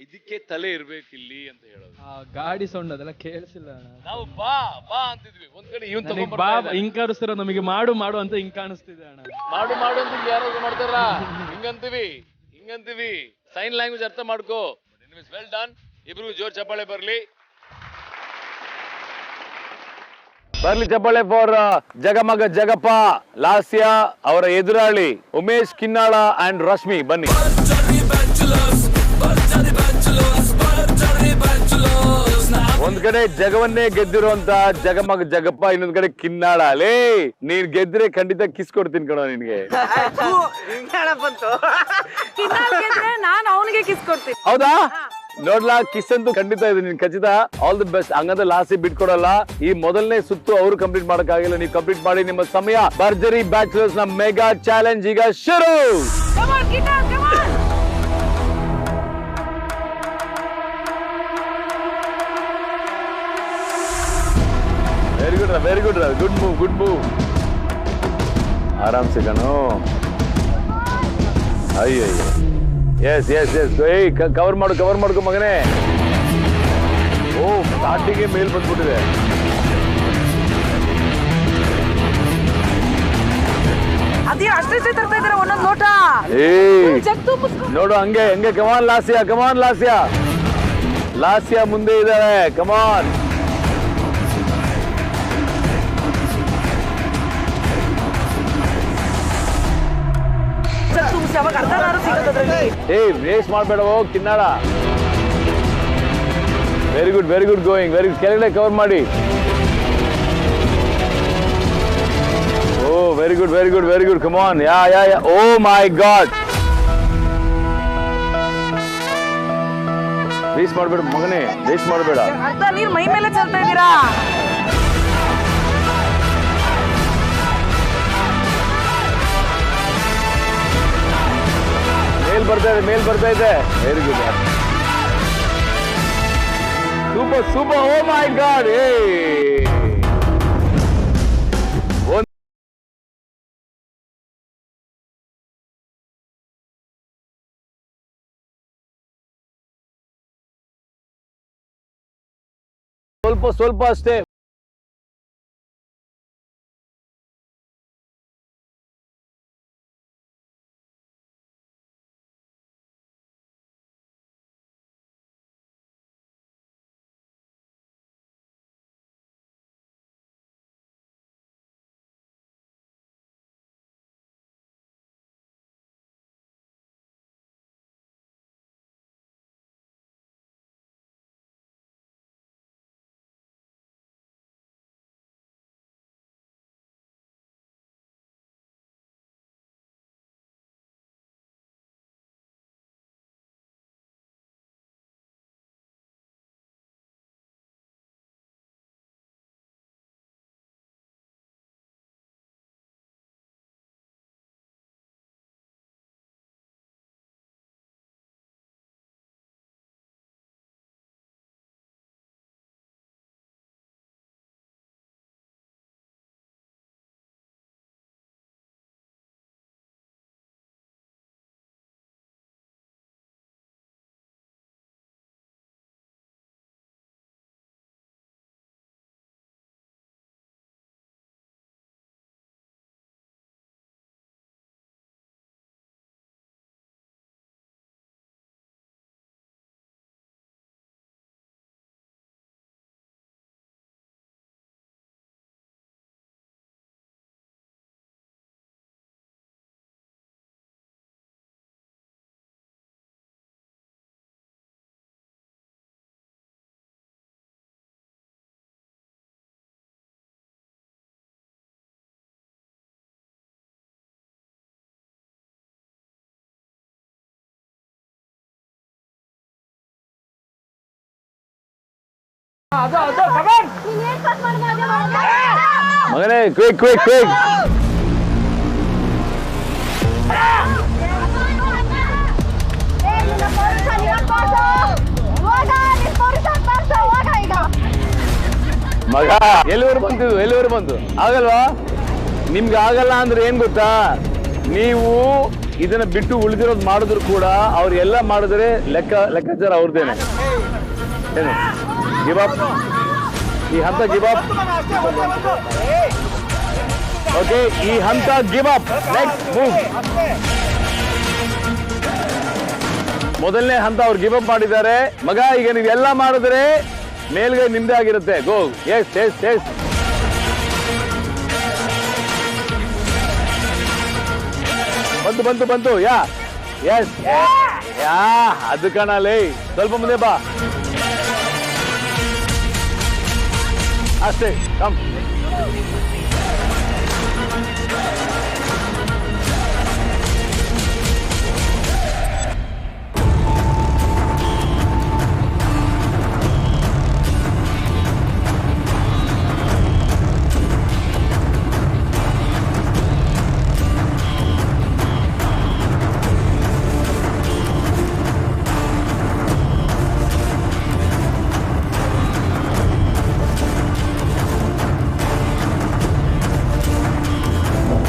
ಇದಕ್ಕೆ ತಲೆ ಇರ್ಬೇಕು ಇಲ್ಲಿ ಅಂತ ಹೇಳೋದು. ಗಾಡಿ ಸೌಂಡ್ ಅದೆಲ್ಲ ಕೇಳಿಸಿಲ್ಲ. ನಾವು ಬಾ ಬಾ ಅಂತಿದ್ವಿ, ಒಂದ್ ಕಡೆ ಇವನ್ ಹಿಂಗ್ ಕರೆಸ್ತಾರ, ನಮಗೆ ಮಾಡು ಮಾಡು ಅಂತ ಹಿಂಗ್ ಕಾಣಿಸ್ತಿದೆ ಅಣ್ಣ. ಮಾಡು ಮಾಡು ಅಂತ ಯಾರಾದ್ರು ಮಾಡ್ತಾರ? ಹಿಂಗಂತೀವಿ. ಸೈನ್ ಲ್ಯಾಂಗ್ವೇಜ್ ಅರ್ಥ ಮಾಡ್ಕೋ. Well done. ಇಬ್ರಿಗೂ ಜೋರ್ ಚಪ್ಪಾಳೆ ಬರ್ಲಿ ಚಪ್ಪಾಳೆ ಫಾರ್ ಜಗಮಗ ಜಗಪ್ಪ ಲಾಸ್ಯ, ಅವರ ಎದುರಾಳಿ ಉಮೇಶ್ ಕಿನ್ನಾಳ ಅಂಡ್ ರಶ್ಮಿ. ಬನ್ನಿ. ಒಂದ್ ಕಡೆ ಜಗವನ್ನೇ ಗೆದ್ದಿರುವಂತ ಜಗಮಗ ಜಗಪ್ಪ, ಇನ್ನೊಂದ್ ಕಡೆ ಕಿನ್ನಾಳ. ಲೇ, ನೀನ್ ಗೆದ್ರೆ ಖಂಡಿತ ಕಿಸ್ ಕೊಡ್ತೀನಿ ಕಣೋ ನಿನ್ಗೆ. ನಾನು ಅವನಿಗೆ ಕಿಸ್ ಕೊಡ್ತೀನಿ. ಹೌದಾ? ನೋಡ್ಲಾ, ಕಿಸ್ ಅಂತೂ ಖಂಡಿತ ಇದೆ ನಿನ್ ಖಚಿತ. All the best. ಹಂಗಂದ್ರೆ ಲಾಸ್ಟ್ ಬಿಟ್ಕೊಡಲ್ಲ. ಈ ಮೊದಲನೇ ಸುತ್ತು ಅವರು ಕಂಪ್ಲೀಟ್ ಮಾಡಕ್ ಆಗಿಲ್ಲ, ನೀವು ಕಂಪ್ಲೀಟ್ ಮಾಡಿ. ನಿಮ್ಮ ಸಮಯ ಭರ್ಜರಿ ಬ್ಯಾಚುಲರ್ಸ್ ನ ಮೆಗಾ ಚಾಲೆಂಜ್ ಈಗ ಶುರು. Very good good move. ಆರಾಮ್ ಸಿಗನು. ಅಯ್ಯೋ, ಎಸ್ ಕವರ್ ಮಾಡ್ಕೊ ಮಗನೇ. ಓ, ಸ್ಟಾರ್ಟಿಂಗ್ ಮೇಲ್ ಬಂದ್ಬಿಟ್ಟಿದೆ. ಅದೇ ಅಷ್ಟೇ ತರ್ತಾ ಇದಾರೆ ಒಂದೊಂದು ಲೋಟ. ನೋಡು, ಹಂಗೆ ಕಮಾನ್ ಲಾಸ್ಯ ಮುಂದೆ ಇದ್ದಾರೆ. ಕಮಾನ್. ವೇಸ್ಟ್ ಮಾಡ್ಬೇಡವೋ ಕಿನ್ನಾಳ. Very good going. ಕೆಳಗಡೆ ಕವರ್ ಮಾಡಿ. Oh, very good come on. Yeah. Oh my god. Waste ಮಾಡ್ಬೇಡ ಮಗನೇ, ವೇಸ್ಟ್ ಮಾಡ್ಬೇಡ. ಅರ್ಧ ನೀರ್ ಮೈ ಮೇಲೆ ಚೆಲ್ತಾ ಇದ್ದೀರಾ. ಮೇಲ್ ಬರ್ತಾ ಇದೆ. Very good. Super. O my god. ಸ್ವಲ್ಪ ಅಷ್ಟೇ. ಮಗನೇ ಕ್ವಿಕ್ ಕ್ವಿಕ್ ಕ್ವಿಕ್. ಮಗ ಎಲ್ಲಿವರೆಗೂ ಬಂತಿದ್ದು, ಎಲ್ಲಿವರೆಗೂ ಬಂತು? ಆಗಲ್ವಾ? ನಿಮ್ಗೆ ಆಗಲ್ಲ ಅಂದ್ರೆ ಏನ್ ಗೊತ್ತಾ, ನೀವು ಇದನ್ನ ಬಿಟ್ಟು ಉಳಿದಿರೋದು ಮಾಡಿದ್ರು ಕೂಡ ಅವ್ರು ಎಲ್ಲ ಮಾಡಿದ್ರೆ ಲೆಕ್ಕಾಚಾರ ಅವ್ರದ್ದೇನೆ. ಏನು ಗಿವ್ ಅಪ್, ಈ ಹಂತ ಗಿವ್ ಅಪ್. ಓಕೆ, ಈ ಹಂತ ಗಿವ್ ಅಪ್. Next move. ಮೊದಲನೇ ಹಂತ ಅವ್ರು ಗಿವ್ ಅಪ್ ಮಾಡಿದ್ದಾರೆ. ಮಗ ಈಗ ನೀವೆಲ್ಲ ಮಾಡಿದ್ರೆ ಮೇಲ್ಗೈ ನಿಮ್ದೇ ಆಗಿರುತ್ತೆ. ಗೋ. Yes yes yes. ಬಂತು ಬಂತು ಬಂತು. ಯಾ ಎಸ್ ಯಾ, ಅದು ಕಾಣಲಿ. ಸ್ವಲ್ಪ ಮುಂದೆ ಬಾ ಅಷ್ಟೇ. ಕಮ್.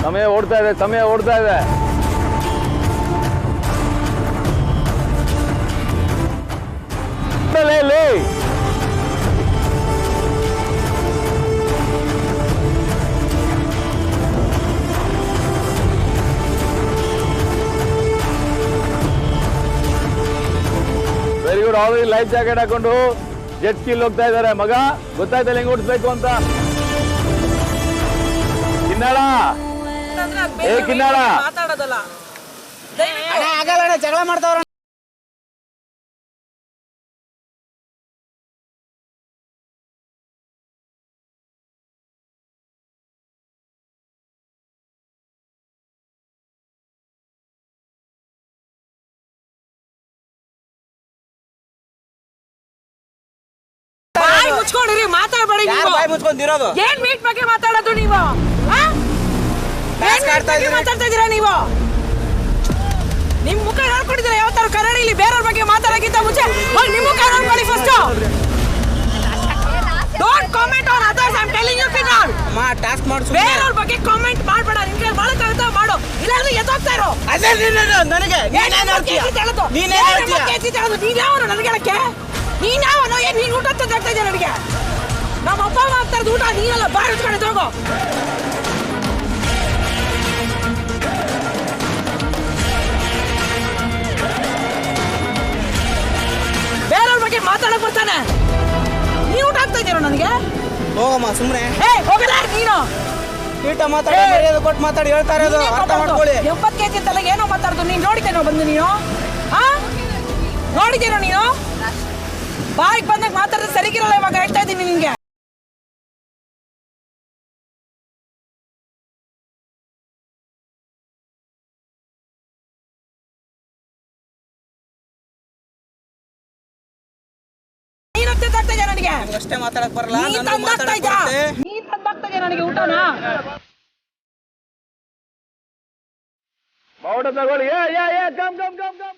ಸಮಯ ಓಡ್ತಾ ಇದೆ, ಸಮಯ ಓಡ್ತಾ ಇದೆ. Very good. Already life jacket ಹಾಕೊಂಡು ಜೆಟ್ ಸ್ಕೀಲ್ ಹೋಗ್ತಾ ಇದ್ದಾರೆ. ಮಗ ಗೊತ್ತಾಯ್ತಲ್ಲ ಹೆಂಗ್ ಓಡಿಸ್ಬೇಕು ಅಂತ. ಕಿನ್ನಾಳ, ಏ ಕಿನ್ನಾಳ, ಮಾತಾಡೋದಲ್ಲ. ಆಗಲ್ಲ, ಜಗಳ ಮಾಡ್ತಾವ್ರ. ಬಾಯಿ ಮುಚ್ಕೊಂಡಿರಿ, ಮಾತಾಡಬೇಡಿ. ಬಾಯಿ ಮುಚ್ಕೊಂಡಿರೋದು ಏನ್ ಮೀಟ್ ಬಗ್ಗೆ ಮಾತಾಡೋದು ನೀವು? ಮಾತಾಡ್ತಾ ಇದೀರಾ ನೀವು? ನಿಮ್ ಮುಖ ನೋಡ್ಕೊಂಡಿದ್ರೆ ಯಾವತ್ತಾರು ಕನ್ನಡಿಲಿ ಬೇರೆಯವ್ರ ಬಗ್ಗೆ ಮಾತಾಡೋಕ್ಕಿಂತ ಮುಂಚೆ ನಿಮ್ ಮುಖ ನೋಡ್ಕೊಳ್ಳಿ first. Don't comment on others. I am telling you Kinal. Task ಮಾಡು. ಬೇರೆಯವ್ರ ಬಗ್ಗೆ ಕಾಮೆಂಟ್ ಮಾಡಬೇಡ. ನಿಮ್ಗೆ ಮಾಡಕ್ಕಾಗುತ್ತಾ ಮಾಡು, ಇಲ್ಲಾಂದ್ರೆ ಎತ್ತೋಗ್ತಾ ಇರೋ. ಅದೇ ನನಗೆ ನೀನೇನ್ ಹೇಳ್ತೀಯ? ನೀನೇನ್ ಹೇಳ್ತೀಯ? ನೀನ್ ಯಾವನು ನನಗೆ ಹೇಳಕ್ಕೆ? ನೀನ್ ಯಾವನು? ಏನ್ ನೀನ್ ಊಟ ತಂದಾಗ್ತಾ ಇದೆಯಾ ನನಗೆ? ನಮ್ಮ ಅಪ್ಪ ಅಮ್ಮ ಆಗ್ತಾ ಇರೋದು ಊಟ ನೀನೆಲ್ಲ ಬಾರಿ ಉಚ್ಕೊಂಡು ಹೋಗೋ. ಬೇರೆಯವ್ರ ಬಗ್ಗೆ ಮಾತಾಡಕ್ ಬರ್ತಾನೆ. ನೀನ್ ಊಟ ಆಗ್ತಾ ಇದೀರೋ ನನಗೆ? ಹೋಗಮ್ಮ ಸುಮ್ನೆ. ಹೋಗಲ್ಲ ನೀನು. ಕೀಟ ಮಾತಾಡಿ, ಕೊಟ್ಟು ಮಾತಾಡಿ, ಹೇಳ್ತಾ ಇರೋದು ಅರ್ಥ ಮಾಡ್ಕೊಳ್ಳಿ. 70 ಕೆಜಿ ಅಂತಲ್ಲ ಏನೋ ಮಾತಾಡೋದು. ನೀನ್ ನೋಡಿದ್ದೇನೋ ಬಂದು ನೀನು? ನೋಡಿದ್ದೇನೋ ನೀನು? ಬಾಯಿಗೆ ಬಂದಾಗ ಮಾತಾಡಿದ್ರೆ ಸರಿಗಿರಲ್ಲ. ಇವಾಗ ಹೇಳ್ತಾ ಇದ್ದೀನಿ ನಿನ್ಗೆ. ನನಗೆ ಅಷ್ಟೇ ಮಾತಾಡಕ್ ಬರಲ್ಲ. ನೀನ್ ತಂದಾಗ್ತಾ ಇದೆಯಾ ನನಗೆ ಊಟನ? ಬಾವುಟ ತಗೊಳ್ಳಿ. Come come come come.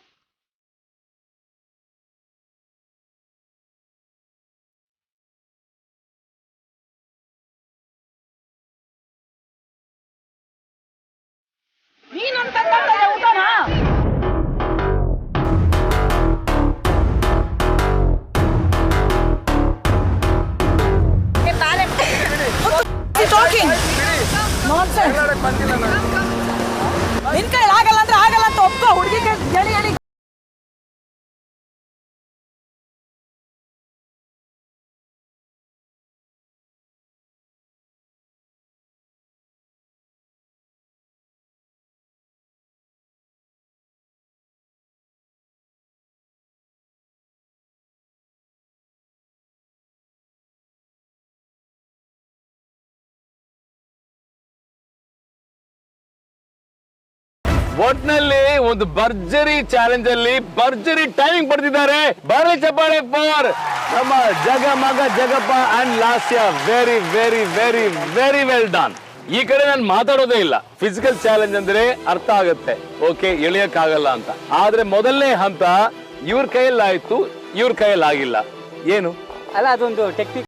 ನೀನ್ ತಂದಾಗ್ತಾ ಇದೆಯಾ ಊಟನ? ನಿನ್ ಕೈಲಿ ಆಗಲ್ಲ ಅಂದ್ರೆ ಆಗಲ್ಲ ಅಂತ ಒಪ್ಕೋ. ಹುಡುಗಿ ಹೇಳಿ ಹೇಳಿ ಒಟ್ನಲ್ಲಿ ಒಂದು ಭರ್ಜರಿ ಚಾಲೆಂಜ್ ಅಲ್ಲಿ ಭರ್ಜರಿ ಟೈಮಿಂಗ್ ಪಡೆದಿದ್ದಾರೆ. ಬರಲಿ ಚಪ್ಪಾಳೆ ಫಾರ್ ನಮ್ಮ ಜಗಮಗ Jagappa and Lasya. Very very very very well done. ಈ ಕಡೆ ನಾನು ಮಾತಾಡೋದೇ ಇಲ್ಲ. ಫಿಸಿಕಲ್ ಚಾಲೆಂಜ್ ಅಂದ್ರೆ ಅರ್ಥ ಆಗುತ್ತೆ, ಓಕೆ ಎಳಿಯಕ್ಕಾಗಲ್ಲ ಅಂತ. ಆದ್ರೆ ಮೊದಲನೇ ಹಂತ ಇವ್ರ ಕೈಯಲ್ಲಿ ಆಯ್ತು, ಇವ್ರ ಕೈಯಲ್ಲಿ ಆಗಿಲ್ಲ. ಏನು ಅಲ್ಲ, ಅದೊಂದು ಟೆಕ್ನಿಕ್.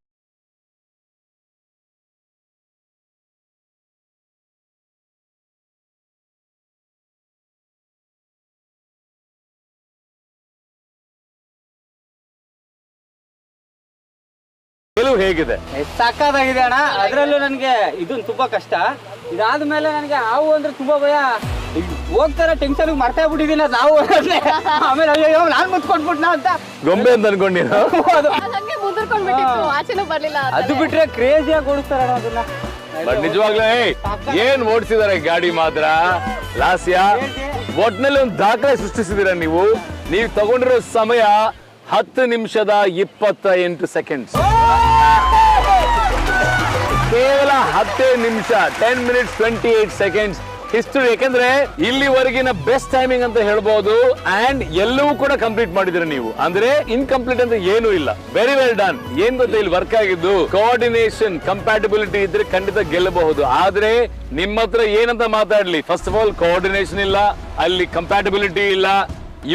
ಗೆಲುವು ಹೇಗಿದೆ? ಸಾಕಾಗಿದೆ ಅಣ್ಣ. ಅದರಲ್ಲೂ ನನಗೆ ಇದು ತುಂಬಾ ಕಷ್ಟ. ಇದಾದ್ಮೇಲೆ ನನಗೆ ಹಾವು ಅಂದ್ರೆ ತುಂಬಾ ಭಯ. ಹೋಗ್ತಾರ ಟೆನ್ಷನ್ ಮರ್ತೇ ಬಿಟ್ಟಿದ್ದೀನಿ ನಾವು. ಆಮೇಲೆ ಅಯ್ಯೋ ನಾನ್ ಮುತ್ಕೊಂಡ್ಬಿಟ್ನ ಅಂತ ಗೊಂಬೆ ಅಂತ ಅನ್ಕೊಂಡಿನ. ಅದು ಬಿಟ್ರೆ ಕ್ರೇಜಿಯಾಗಿ ಓಡಿಸ್ತಾರ ಅದನ್ನ. ಬಟ್ ನಿಜವಾಗ್ಲೂ ಏನ್ ಓಡಿಸಿದಾರೆ ಗಾಡಿ ಮಾತ್ರ ಲಾಸ್ಯ. ಒಟ್ನಲ್ಲಿ ಒಂದು ದಾಖಲೆ ಸೃಷ್ಟಿಸಿದೀರ ನೀವು. ನೀವು ತಗೊಂಡಿರೋ ಸಮಯ 10 ನಿಮಿಷದ 28 ಸೆಕೆಂಡ್ಸ್. ಕೇವಲ 10 ನಿಮಿಷ, 10 minutes 28 seconds ಹಿಸ್ಟರಿ. ಯಾಕಂದ್ರೆ ಇಲ್ಲಿವರೆಗಿನ ಬೆಸ್ಟ್ ಟೈಮಿಂಗ್ ಅಂತ ಹೇಳ್ಬಹುದು. ಅಂಡ್ ಎಲ್ಲವೂ ಕೂಡ ಕಂಪ್ಲೀಟ್ ಮಾಡಿದ್ರೆ ನೀವು, ಅಂದ್ರೆ ಇನ್ಕಂಪ್ಲೀಟ್ ಅಂತ ಏನೂ ಇಲ್ಲ. Very well done. ಏನ್ ಗೊತ್ತಾ ಇಲ್ಲಿ ವರ್ಕ್ ಆಗಿದ್ದು, ಕೋಆರ್ಡಿನೇಷನ್, ಕಂಪ್ಯಾಟಿಬಿಲಿಟಿ ಇದ್ರೆ ಖಂಡಿತ ಗೆಲ್ಲಬಹುದು. ಆದ್ರೆ ನಿಮ್ಮ ಹತ್ರ ಏನಂತ ಮಾತಾಡ್ಲಿ, ಫಸ್ಟ್ ಆಫ್ ಆಲ್ ಕೋಆರ್ಡಿನೇಷನ್ ಇಲ್ಲ, ಅಲ್ಲಿ ಕಂಪ್ಯಾಟಿಬಿಲಿಟಿ ಇಲ್ಲ.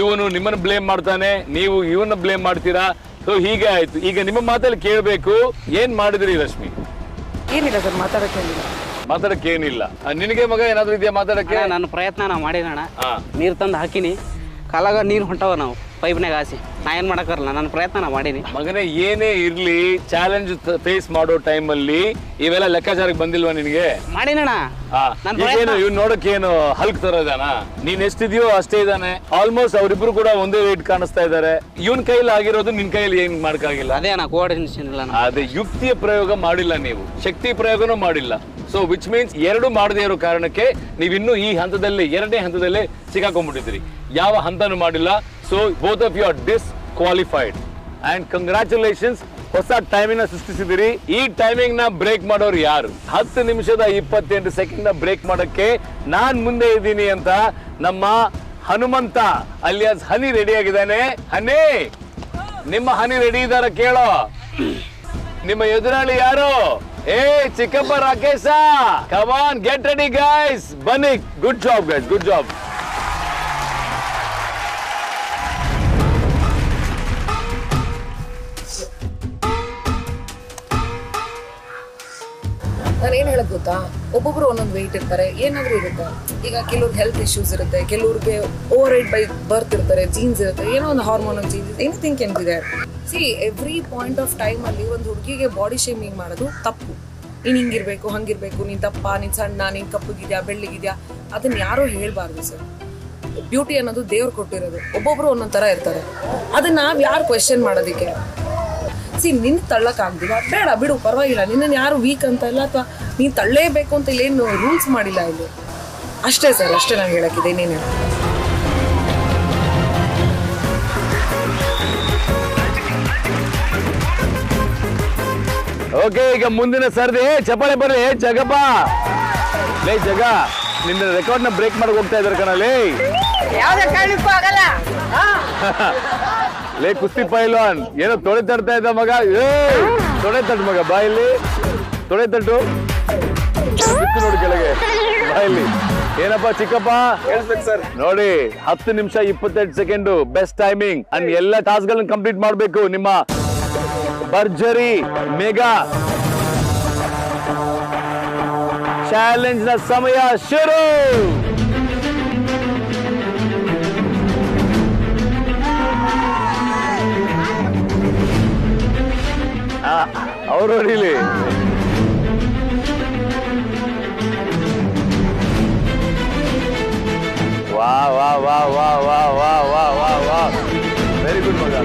ಇವನು ನಿಮ್ಮನ್ನ ಬ್ಲೇಮ್ ಮಾಡ್ತಾನೆ, ನೀವು ಇವನ್ನ ಬ್ಲೇಮ್ ಮಾಡ್ತೀರಾ. ಸೊ ಹೀಗೆ ಆಯ್ತು. ಈಗ ನಿಮ್ಮ ಮಾತಲ್ಲಿ ಕೇಳಬೇಕು, ಏನ್ ಮಾಡಿದ್ರಿ ರಶ್ಮಿ? ಏನಿಲ್ಲ ಸರ್, ಮಾತಾಡಕ್ಕೆ ಏನಿಲ್ಲ. ನಿನಗೆ ಮಗ ಏನಾದ್ರು ಇದೆಯಾ ಮಾತಾಡಕ್ಕೆ? ನನ್ನ ಪ್ರಯತ್ನ ನಾವು ಮಾಡಿದಣ್ಣ. ನೀರ್ ತಂದು ಹಾಕಿನಿ, ಕಾಲಾಗ ನೀರು ಹೊಂಟವ ನಾವು ಪೈಪ್ನಾಗ ಹಾಸಿ. ನಾ ಏನ್ ಮಾಡಕ್ಕಾರಲ್ಲ, ನನ್ನ ಪ್ರಯತ್ನ ನಾ ಮಾಡೀನಿ. ಮಗನೇ ಏನೇ ಇರ್ಲಿ, ಚಾಲೆಂಜ್ ಫೇಸ್ ಮಾಡೋ ಟೈಮ್ ಅಲ್ಲಿ ಇವೆಲ್ಲ ಲೆಕ್ಕಾಚಾರಕ್ಕೆ ಬಂದಿಲ್ವಾ ನಿನ್ಗೆ? ಮಾಡಿನಣ್ಣ. ಇವ್ನು ನೋಡಕ್ ಏನು ಹಲ್ಕ್ ತರ ಇದಾನ? ನೀನ್ ಎಷ್ಟಿದ್ಯೋ ಅಷ್ಟೇ ಇದಾನೆ. ಆಲ್ಮೋಸ್ಟ್ ಅವ್ರಿಬ್ರು ಕೂಡ ಒಂದೇ ವೇಟ್ ಕಾಣಿಸ್ತಾ ಇದಾರೆ. ಇವನ್ ಕೈಲಿ ಆಗಿರೋದು ನಿನ್ ಕೈಲಿ ಏನ್ ಮಾಡಕ್ಕಾಗಿಲ್ಲ. ಅದೇ ಅಣ್ಣ, ಕೋಆರ್ಡಿನೇಷನ್ ಇಲ್ಲ. ಅದೇ ಯುಕ್ತಿಯ ಪ್ರಯೋಗ ಮಾಡಿಲ್ಲ ನೀವು, ಶಕ್ತಿ ಪ್ರಯೋಗನೂ ಮಾಡಿಲ್ಲ. ಸೊ ವಿಚ್ ಮೀನ್ಸ್ ಎರಡು ಮಾಡದೇ ಇರೋ ಕಾರಣಕ್ಕೆ ನೀವಿನ್ನೂ ಈ ಹಂತದಲ್ಲಿ, ಎರಡನೇ ಹಂತದಲ್ಲೇ ಸಿಕ್ಕಾಕೊಂಡ್ಬಿಟ್ಟಿದ್ರಿ. ಯಾವ ಹಂತನೂ ಮಾಡಿಲ್ಲ. So both of you are disqualified and congratulations. ಹೊಸ ಟೈಮಿಂಗ್ ಸೃಷ್ಟಿಸಿದಿರಿ. ಈ ಟೈಮಿಂಗ್ ನ ಬ್ರೇಕ್ ಮಾಡೋರು ಯಾರು? 10 ನಿಮಿಷದ 28 ಸೆಕೆಂಡ್ ನ ಬ್ರೇಕ್ ಮಾಡಕ್ಕೆ ನಾನ್ ಮುಂದೆ ಇದ್ದೀನಿ ಅಂತ ನಮ್ಮ ಹನುಮಂತ ಅಲಿಯಾಸ್ ಹನಿ ರೆಡಿ ಆಗಿದ್ದಾನೆ. ಹನಿ, ನಿಮ್ಮ ಹನಿ ರೆಡಿ ಇದಾರ ಕೇಳೋ. ನಿಮ್ಮ ಎದುರಾಳಿ ಯಾರು? ಏ ಚಿಕ್ಕಪ್ಪ Rakesh, come on, get ready guys, ಬನ್ನಿ. Good job guys, good job. ನಾನು ಏನು ಹೇಳೋದು ಗೊತ್ತಾ, ಒಬ್ಬೊಬ್ರು ಒಂದೊಂದು ವೆಯ್ಟ್ ಇರ್ತಾರೆ, ಏನಾದರೂ ಇರುತ್ತೆ. ಈಗ ಕೆಲವ್ರಿಗೆ ಹೆಲ್ತ್ ಇಶ್ಯೂಸ್ ಇರುತ್ತೆ, ಕೆಲವ್ರಿಗೆ ಓವರ್ ವೆಯ್ಟ್ ಬೈ ಬರ್ತ್ ಇರ್ತಾರೆ, ಜೀನ್ಸ್ ಇರುತ್ತೆ, ಏನೋ ಒಂದು hormonal changes, anything can be there. See every point of ಟೈಮಲ್ಲಿ ಒಂದು ಹುಡುಗಿಗೆ ಬಾಡಿ ಶೇಮಿಂಗ್ ಮಾಡೋದು ತಪ್ಪು. ನೀನು ಹಿಂಗಿರ್ಬೇಕು, ಹಂಗಿರ್ಬೇಕು, ನೀನು ದಪ್ಪ, ನೀನು ಸಣ್ಣ, ನೀನು ಕಪ್ಪಗಿದ್ಯಾ, ಬೆಳ್ಳಿಗಿದ್ಯಾ, ಅದನ್ನ ಯಾರೂ ಹೇಳ್ಬಾರ್ದು ಸರ್. ಬ್ಯೂಟಿ ಅನ್ನೋದು ದೇವ್ರು ಕೊಟ್ಟಿರೋದು. ಒಬ್ಬೊಬ್ರು ಒಂದೊಂದು ಥರ ಇರ್ತಾರೆ. ಅದನ್ನ ನಾವು ಯಾರು ಕ್ವೆಶ್ಚನ್ ಮಾಡೋದಕ್ಕೆ? ಸಿ ನಿನ್ನ ತಳ್ಳಕ್ಕಾಗ್ದಿಲ್ಲ, ಬೇಡ ಬಿಡು, ಪರವಾಗಿಲ್ಲ. ನಿನ್ನನ್ನು ಯಾರು ವೀಕ್ ಅಂತ ಇಲ್ಲ, ಅಥವಾ ನೀನು ತಳ್ಳೇಬೇಕು ಅಂತ ಇಲ್ಲೇನು ರೂಲ್ಸ್ ಮಾಡಿಲ್ಲ ಇಲ್ಲಿ. ಅಷ್ಟೇ ಸರ್, ಅಷ್ಟೇ ನಾನು ಹೇಳಕ್ಕಿದೆ, ಇನ್ನೇನು. ಓಕೆ, ಈಗ ಮುಂದಿನ ಸರ್ದಿ. ಚಪ್ಪಾಳೆ ಬರ್ರಿ. ಜಗಪ್ಪ, ಲೇ ಜಗ, ನಿನ್ನ ರೆಕಾರ್ಡ್ ನ ಬ್ರೇಕ್ ಮಾಡಕ್ ಹೋಗ್ತಾ ಇದಾರೆ ಕಣಲ್ಲಿ. ಲೇ ಕುಸ್ತಿ ಪೈಲ್ವಾನ್, ಏನೋ ತೊಡೆ ತಡ್ತಾ ಇದ್ದ ಮಗ. ತೊಡೆ ತಟ್ಟು ಮಗ, ಬಾಯಲ್ಲಿ ತೊಡೆ ತಟ್ಟು ನೋಡಿ ಕೆಳಗೆ, ಬಾಯಲ್ಲಿ. ಏನಪ್ಪ ಚಿಕ್ಕಪ್ಪ ಸರ್? ನೋಡಿ, 10 ನಿಮಿಷ 28 ಸೆಕೆಂಡ್ ಬೆಸ್ಟ್ ಟೈಮಿಂಗ್. ಅಂಡ್ ಎಲ್ಲ ಟಾಸ್ಕ್ ಗಳನ್ನ ಕಂಪ್ಲೀಟ್ ಮಾಡ್ಬೇಕು. ನಿಮ್ಮ ಭರ್ಜರಿ ಮೆಗಾ ಚಾಲೆಂಜ್ ನ ಸಮಯ ಶುರು. ಅವರು ಹೊಡಿಲಿ. ವಾ ವಾ ವಾ ವಾ ವಾ ವಾ ವಾ ವಾ ವಾ, ವೆರಿ ಗುಡ್ ಮಗ.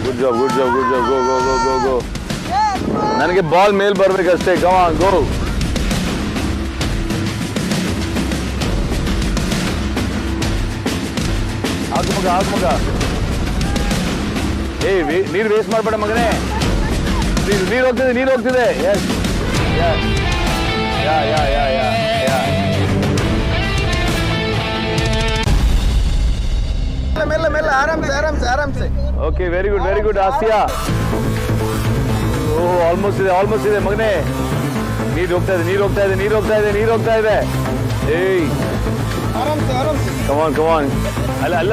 Good job, good job, good job. Go, go, go, go, go. ನನಗೆ ಬಾಲ್ ಮೇಲ್ ಬರ್ಬೇಕಷ್ಟೇ. Come on go. ಆಗ ಮಗ ಏ ನೀರು ವೇಸ್ಟ್ ಮಾಡ್ಬೇಡ ಮಗನೇ. ನೀರು ಹೋಗ್ತಿದೆ yes yeah yeah yeah yeah yeah. Okay very good Asiya. Oh almost ಇದೆ ಮಗನೇ. ನೀರು ಹೋಗ್ತಾ ಇದೆ. ಏಯ್ ಕಮಾನ್ ಅಲ್ಲ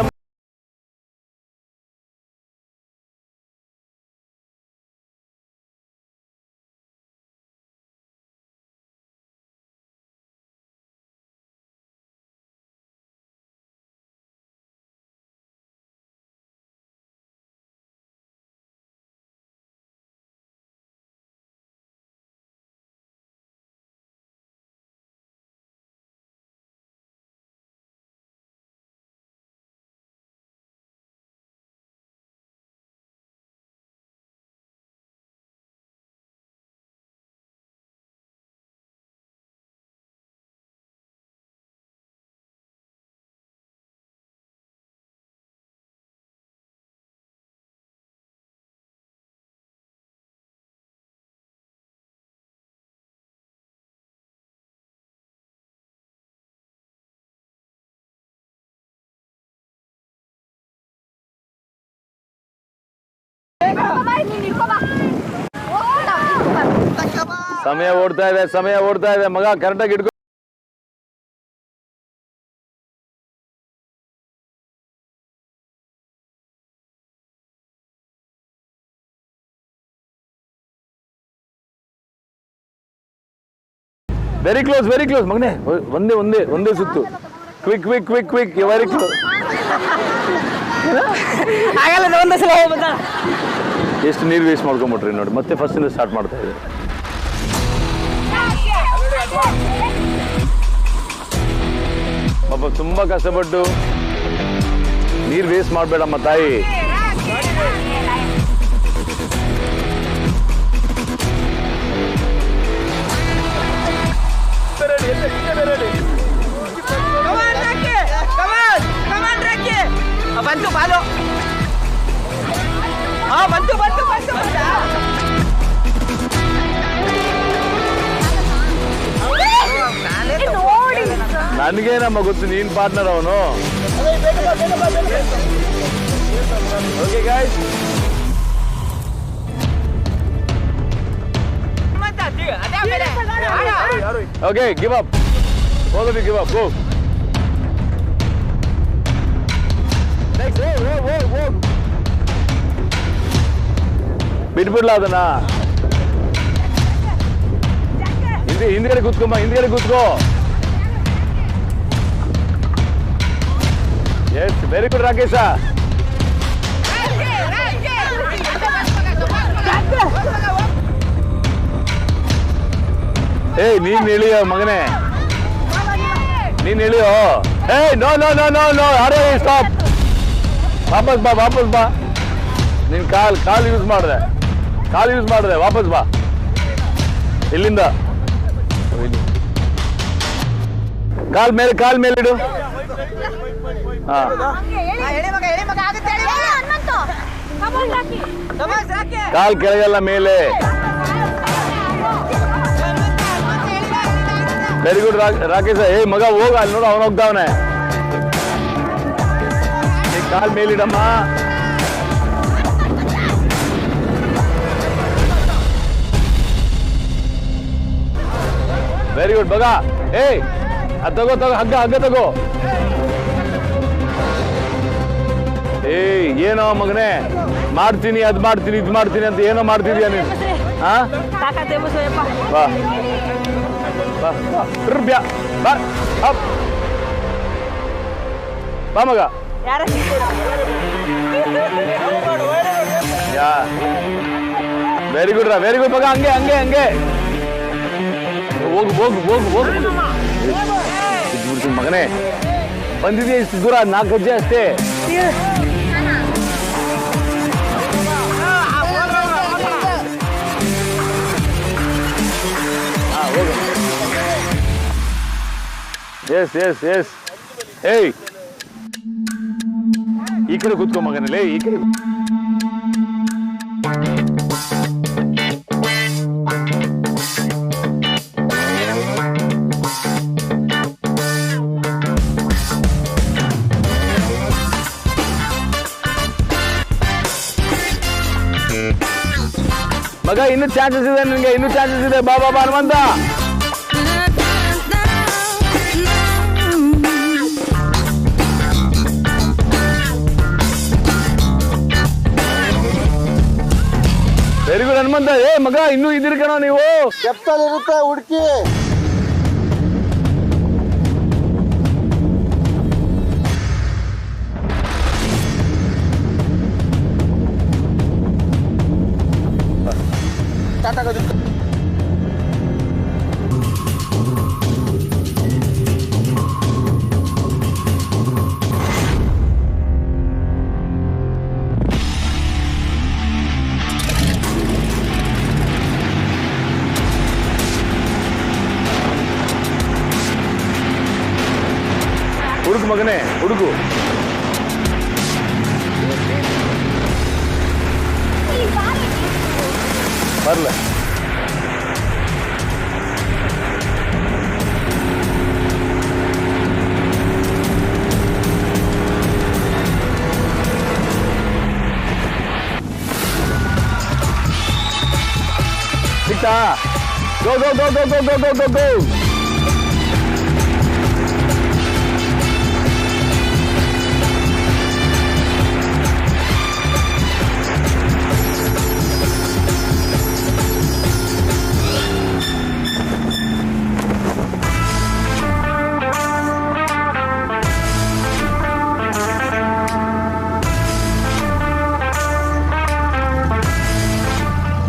ಸಮಯ ಓಡ್ತಾ ಇದೆ ಮಗ. ಕರೆಕ್ಟಾಗಿ ಇಟ್ಕೊ. ವೆರಿ ಕ್ಲೋಸ್ ಮಗನೇ. ಒಂದೇ ಸುತ್ತು. Quick very close. ಎಷ್ಟು ನೀರು ವೇಸ್ಟ್ ಮಾಡ್ಕೊಂಬಿಟ್ರಿ ನೋಡಿ. ಮತ್ತೆ ಫಸ್ಟ್ ಇಂದ ಸ್ಟಾರ್ಟ್ ಮಾಡ್ತಾ ಇದೆ. ಪಾಪ ತುಂಬಾ ಕಷ್ಟಪಟ್ಟು ನೀರು ವೇಸ್ಟ್ ಮಾಡಬೇಡಮ್ಮ ತಾಯಿ. ನನಗೇನಮ್ಮ ಗೊತ್ತು, ನೀನ್ ಪಾರ್ಟ್ನರ್ ಅವನು. Okay guys, okay give up. Give up. Go. ಬಿಟ್ಬಿಡ್ಲ ಅದನ್ನ. ಹಿಂದ್ಗಡೆ ಕೂತ್ಕೋ. Yes very good Rakesh. ಏಯ್ ನೀನ್ ಇಳಿಯೋ ಮಗನೇ, ನೀನ್ ಇಳಿಯೋ. ಏಯ್ ನೋ ಅರೆ ಸ್ಟಾಪ್. ವಾಪಸ್ ಬಾ. ನೀನ್ ಕಾಲ್ ಯೂಸ್ ಮಾಡಿದೆ. ವಾಪಸ್ ಬಾ ಇಲ್ಲಿಂದ. ಕಾಲ್ ಮೇಲೆ ಇಡು. ಹಾ ಕಾಲ್ ಕೆಳಗೆಲ್ಲ ಮೇಲೆ. Very good Rakesh. ಏ ಮಗ ಹೋಗ, ಅಲ್ಲಿ ನೋಡು ಅವನು ಹೋಗ್ತಾವನೆ. ಕಾಲ್ ಮೇಲಿಡಮ್ಮ. ವೆರಿ ಗುಡ್ ಮಗ. ಏಯ್ ಅದು ತಗೋ ಹಗ್ಗ ತಗೋ. ಏಯ್ ಏನೋ ಮಗನೇ, ಮಾಡ್ತೀನಿ ಇದು ಮಾಡ್ತೀನಿ ಅಂತ ಏನೋ ಮಾಡ್ತಿದ್ಯಾ ನೀನು? ಹಾ ಬಾ ಮಗ. ವೆರಿ ಗುಡ್ ಮಗ. ಹಂಗೆ ಹೋಗು ಮಗನೇ. ಬಂದಿದೆಯಾ ಇಷ್ಟು ದೂರ? 4 ಹೆಜ್ಜೆ ಅಷ್ಟೇ. ಎಸ್ ಎಸ್ ಎಸ್ ಏಯ್ ಈ ಕಡೆ ಕೂತ್ಕೊ ಮಗನಲ್ಲಿ ಈ ಕಡೆ. ಮಗ ಇನ್ನೂ ಚಾನ್ಸಸ್ ಇದೆ ನಿನ್ಗೆ, ಇನ್ನೂ ಚಾನ್ಸಸ್ ಇದೆ. ಬಾ ಬಾ ಬಾ ಹನುಮಂತ. Very good Hanumantha. ಏ ಮಗ ಇನ್ನೂ ಇದಿರಿ ಕಣೋ ನೀವು. ಕೆಪ್ತಲ್ಲಿರುತ್ತೆ ಹುಡುಕಿ. ಹುಡುಗು ಮಗನೇ ಹುಡುಗು. ಬರ್ಲ ಸಿಕ್ತಾ? Go go go go go go go go.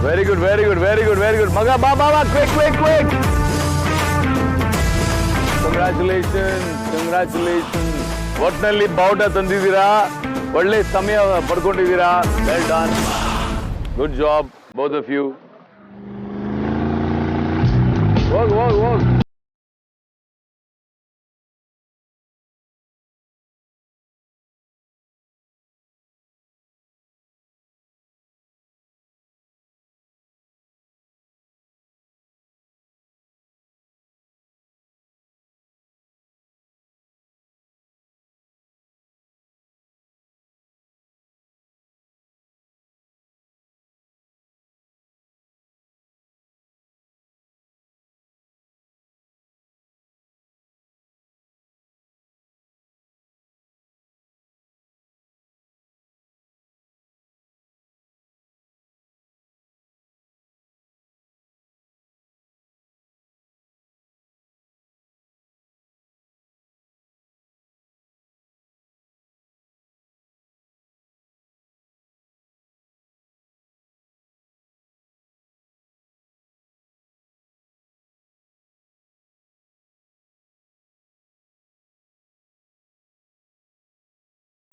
Very good very good very good very good. ಮಗ ಬಾ ಬಾ ಬಾ quick quick quick. Congratulation congratulation. ಒಟ್ಟಿನಲ್ಲಿ ಬಾವುಟ ತಂದಿದ್ದೀರಾ, ಒಳ್ಳೆ ಸಮಯ ಪಡ್ಕೊಂಡಿದ್ದೀರಾ. Well done, good job both of you. ಹೋಗ್ ಹೋಗ್ ಹೋಗ್.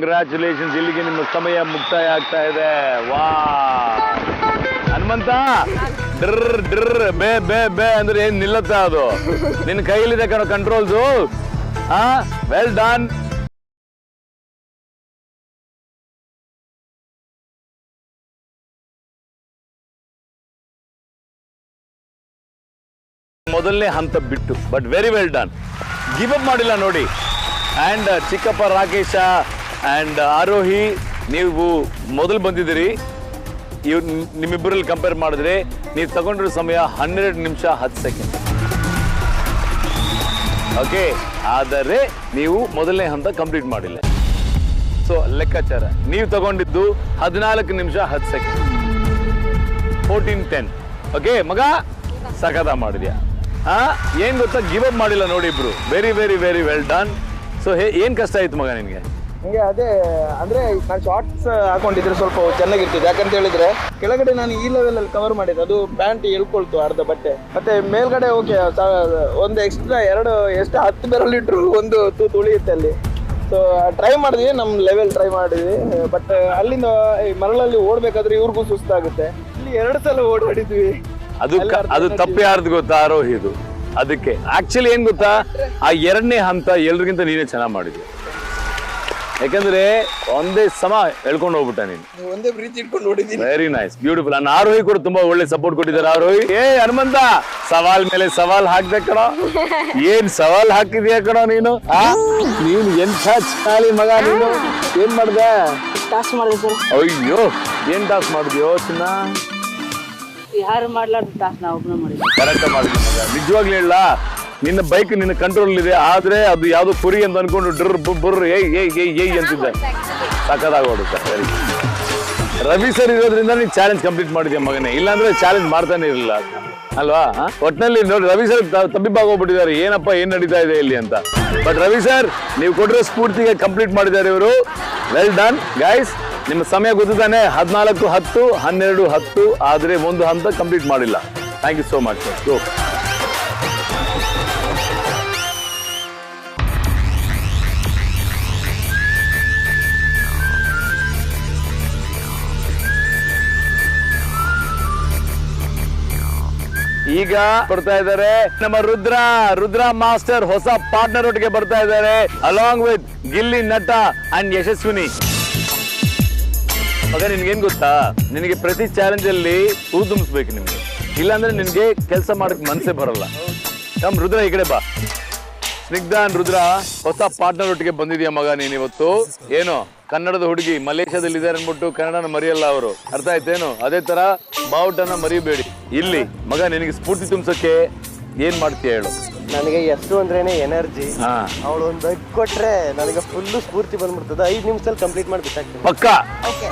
ಕಂಗ್ರ್ಯಾಚುಲೇಷನ್ಸ್. ಇಲ್ಲಿಗೆ ನಿಮ್ಮ ಸಮಯ ಮುಕ್ತಾಯ ಆಗ್ತಾ ಇದೆ. ವಾ ಹನುಮಂತ, ಡ್ರ್ ಡ್ರ್ ಬೇ ಬೇ ಬೇ ಅಂದ್ರೆ ಏನ್ ನಿಲ್ಲತ್ತಾ ಅದು? ನಿನ್ನ ಕೈಲಿದೆ ಕಣೋ ಕಂಟ್ರೋಲ್ಸು. Well done. ಮೊದಲನೇ ಹಂತ ಬಿಟ್ಟು, but very well done. Give up ಮಾಡಿಲ್ಲ ನೋಡಿ. ಆ್ಯಂಡ್ ಚಿಕ್ಕಪ್ಪ, ರಾಕೇಶ ಆ್ಯಂಡ್ ಆರೋಹಿ, ನೀವು ಮೊದಲು ಬಂದಿದ್ದೀರಿ. ಇವ್ ನಿಮ್ಮಿಬ್ಬರಲ್ಲಿ ಕಂಪೇರ್ ಮಾಡಿದ್ರೆ ನೀವು ತಗೊಂಡಿರೋ ಸಮಯ 12 ನಿಮಿಷ 10 ಸೆಕೆಂಡ್. ಓಕೆ, ಆದರೆ ನೀವು ಮೊದಲನೇ ಹಂತ ಕಂಪ್ಲೀಟ್ ಮಾಡಿಲ್ಲ. ಸೊ ಲೆಕ್ಕಾಚಾರ ನೀವು ತಗೊಂಡಿದ್ದು 14 ನಿಮಿಷ 10 ಸೆಕೆಂಡ್, 14:10. ಓಕೆ ಮಗ, ಸಖತ ಮಾಡಿದ್ಯಾ. ಏನ್ ಗೊತ್ತಾ, ಗಿವ್ ಅಪ್ ಮಾಡಿಲ್ಲ ನೋಡಿ ಇಬ್ರು. Very very very well done. So ಏನ್ ಕಷ್ಟ ಆಯ್ತು ಮಗ ನಿನ್ಗೆ? ಹಂಗೆ ಅದೇ ಅಂದ್ರೆ ನಾನು ಶಾರ್ಟ್ಸ್ ಹಾಕೊಂಡಿದ್ರೆ ಸ್ವಲ್ಪ ಚೆನ್ನಾಗಿರ್ತಿದೆ. ಯಾಕಂತ ಹೇಳಿದ್ರೆ ಕೆಳಗಡೆ ನಾನು ಈ ಲೆವೆಲ್ ಅಲ್ಲಿ ಕವರ್ ಮಾಡಿದ್ದೆ, ಅದು ಪ್ಯಾಂಟ್ ಎಳ್ಕೊಳ್ತು ಅರ್ಧ ಬಟ್ಟೆ. ಮತ್ತೆ ಮೇಲ್ಗಡೆ ಓಕೆ ಒಂದು ಎಕ್ಸ್ಟ್ರಾ ಎಷ್ಟು 10 ಬೆರಳಿಟ್ರು ಒಂದು ತೂತು ಉಳಿಯುತ್ತೆ ಅಲ್ಲಿ. ಸೊ ಟ್ರೈ ಮಾಡಿದ್ವಿ, ನಮ್ಮ ಲೆವೆಲ್ ಟ್ರೈ ಮಾಡಿದ್ವಿ. ಬಟ್ ಅಲ್ಲಿಂದ ಈ ಮರಳಲ್ಲಿ ಓಡ್ಬೇಕಾದ್ರೆ ಇವ್ರಿಗೂ ಸುಸ್ತಾಗುತ್ತೆ. ಇಲ್ಲಿ 2 ಸಲ ಓಡಾಡಿದ್ವಿ. ಅದು ತಪ್ಪೇ ಯಾರ್ದು ಗೊತ್ತಾ? ಆರೋಹಿದು. ಅದಕ್ಕೆ ಆಕ್ಚುಲಿ ಏನ್ ಗೊತ್ತಾ, ಆ 2ನೇ ಹಂತ ಎಲ್ರಿಗಿಂತ ನೀನೇ ಚೆನ್ನಾಗಿ ಮಾಡಿದ್ಯ. ಯಾಕಂದ್ರೆ ಒಂದೇ ಸಮ ಎಳ್ಕೊಂಡು ಹೋಗ್ಬಿಟ್ಟ ನೀನು. ಒಂದೇ ಪ್ರೀತಿ ಇಟ್ಕೊಂಡು ನೋಡಿದ್ದೀನಿ. Very nice, beautiful. ನಾನು ಆರೋಹಿ ಕೂಡ ತುಂಬಾ ಒಳ್ಳೆ ಸಪೋರ್ಟ್ ಕೊಟ್ಟಿದ್ದಾರೆ. ಆರೋಹಿ, ಹನುಮಂತ, ಸವಾಲ್ ಮೇಲೆ ಸವಾಲ್ ಹಾಕ್ದೆ ಕಣೋ. ಏನ್ ಸವಾಲ್ ಹಾಕಿದ್ಯಾ ಕಣೋ ನೀನು. ನೀನು ಎಂಥ ಚಾಲಿ ಮಗ ನೀನು. ಏನ್ ಮಾಡ್ದೆ? ಟಾಸ್ ಮಾಡಿದೆ ಸರ್. ಅಯ್ಯೋ, ಏನ್ ಟಾಸ್ ಮಾಡಿದ್ಯೋ ಚಿನ್ನ? ಯಾರು ಮಾಡ್ಲಾರ್ದು ಟಾಸ್ ನಾವು ಒಬ್ಬನೇ ಮಾಡಿದ್ವಿ. ಕರೆಕ್ಟ್ ಮಾಡಿದ್ವಿ ಮಗ. ನಿಜವಾಗ್ಲೂ ಹೇಳ, ನಿನ್ನ ಬೈಕ್ ನಿನ್ನ ಕಂಟ್ರೋಲ್ ಇದೆ, ಆದ್ರೆ ಅದು ಯಾವ್ದೋ ಕುರಿ ಅಂತ ಅನ್ಕೊಂಡು ಡ್ರ್ ಬುರ್ ಏಯ್ ಅಂತಿದ್ದೆ. ಸಕ್ಕದಾಗೋಡುತ್ತೆ. ಸರಿ, ರವಿ ಸರ್ ಇರೋದ್ರಿಂದ ನೀನ್ ಚಾಲೆಂಜ್ ಕಂಪ್ಲೀಟ್ ಮಾಡಿದ್ಯಾ ಮಗನೇ, ಇಲ್ಲಾಂದ್ರೆ ಚಾಲೆಂಜ್ ಮಾಡ್ತಾನೆ ಇರಲಿಲ್ಲ ಅಲ್ವಾ. ಒಟ್ನಲ್ಲಿ ನೋಡಿ, ರವಿ ಸರ್ ತಬ್ಬಿಬ್ಬಾಗೋಗ್ಬಿಟ್ಟಿದ್ದಾರೆ, ಏನಪ್ಪ ಏನ್ ನಡೀತಾ ಇದೆ ಇಲ್ಲಿ ಅಂತ. ಬಟ್ ರವಿ ಸರ್, ನೀವು ಕೊಟ್ಟಿರೋ ಸ್ಫೂರ್ತಿಗೆ ಕಂಪ್ಲೀಟ್ ಮಾಡಿದ್ದಾರೆ ಇವರು. Well done guys. ನಿಮ್ಮ ಸಮಯ ಗೊತ್ತಿದ್ದಾನೆ, 14, 10, 12, 10, ಆದ್ರೆ ಒಂದು ಹಂತ ಕಂಪ್ಲೀಟ್ ಮಾಡಿಲ್ಲ. Thank you so much sir. ಈಗ ಬರ್ತಾ ಇದ್ದಾರೆ ನಮ್ಮ ರುದ್ರ ಮಾಸ್ಟರ್, ಹೊಸ ಪಾರ್ಟ್ನರ್ ಒಟ್ಟಿಗೆ ಬರ್ತಾ ಇದ್ದಾರೆ, ಅಲಾಂಗ್ ವಿತ್ ಗಿಲ್ಲಿ ನಟ ಅಂಡ್ ಯಶಸ್ವಿನಿ. ಮಗ, ನಿನ್ಗೇನ್ ಗೊತ್ತಾ, ನಿನಗೆ ಪ್ರತಿ ಚಾಲೆಂಜ್ ಅಲ್ಲಿ ಹೂ ತುಂಬಿಸ್ಬೇಕು ನಿಮ್ಗೆ, ಇಲ್ಲಾಂದ್ರೆ ನಿನ್ಗೆ ಕೆಲಸ ಮಾಡಕ್ ಮನ್ಸೇ ಬರಲ್ಲ. ನಮ್ ರುದ್ರ ಈ ಕಡೆ ಬಾ. ಸ್ನಿಗ್ಧ ಅಂಡ್ ರುದ್ರ ಹೊಸ ಪಾರ್ಟ್ನರ್ ಒಟ್ಟಿಗೆ ಬಂದಿದ್ಯಾ ಮಗ ನೀನ್ ಇವತ್ತು. ಏನು, ಕನ್ನಡದ ಹುಡುಗಿ ಮಲೇಷ್ಯಾದಲ್ಲಿ ಇದಾರೆ ಅನ್ಬಿಟ್ಟು ಕನ್ನಡನ ಮರೆಯಲ್ಲ ಅವರು, ಅರ್ಥ ಆಯ್ತೇನು? ಅದೇ ತರ ಬಾವುಟನ ಮರಿಬೇಡಿ. ಇಲ್ಲಿ ಮಗ, ನಿನಗೆ ಸ್ಫೂರ್ತಿ ತುಂಬಿಸಕ್ಕೆ ಏನ್ ಮಾಡ್ತೀಯ ಹೇಳು? ನನಗೆ ಎಷ್ಟು ಅಂದ್ರೇನೆ ಎನರ್ಜಿ. ಅವಳು ಒಂದು ಬೈಕ್ ಕೊಟ್ರೆ ನನಗೆ ಫುಲ್ಲು ಸ್ಫೂರ್ತಿ ಬಂದ್ಬಿಡ್ತದೆ. 5 ನಿಮಿಷದಲ್ಲಿ ಕಂಪ್ಲೀಟ್ ಮಾಡ್ಬೇಕಾಗ್ತದೆ. ಪಕ್ಕ. ಓಕೆ,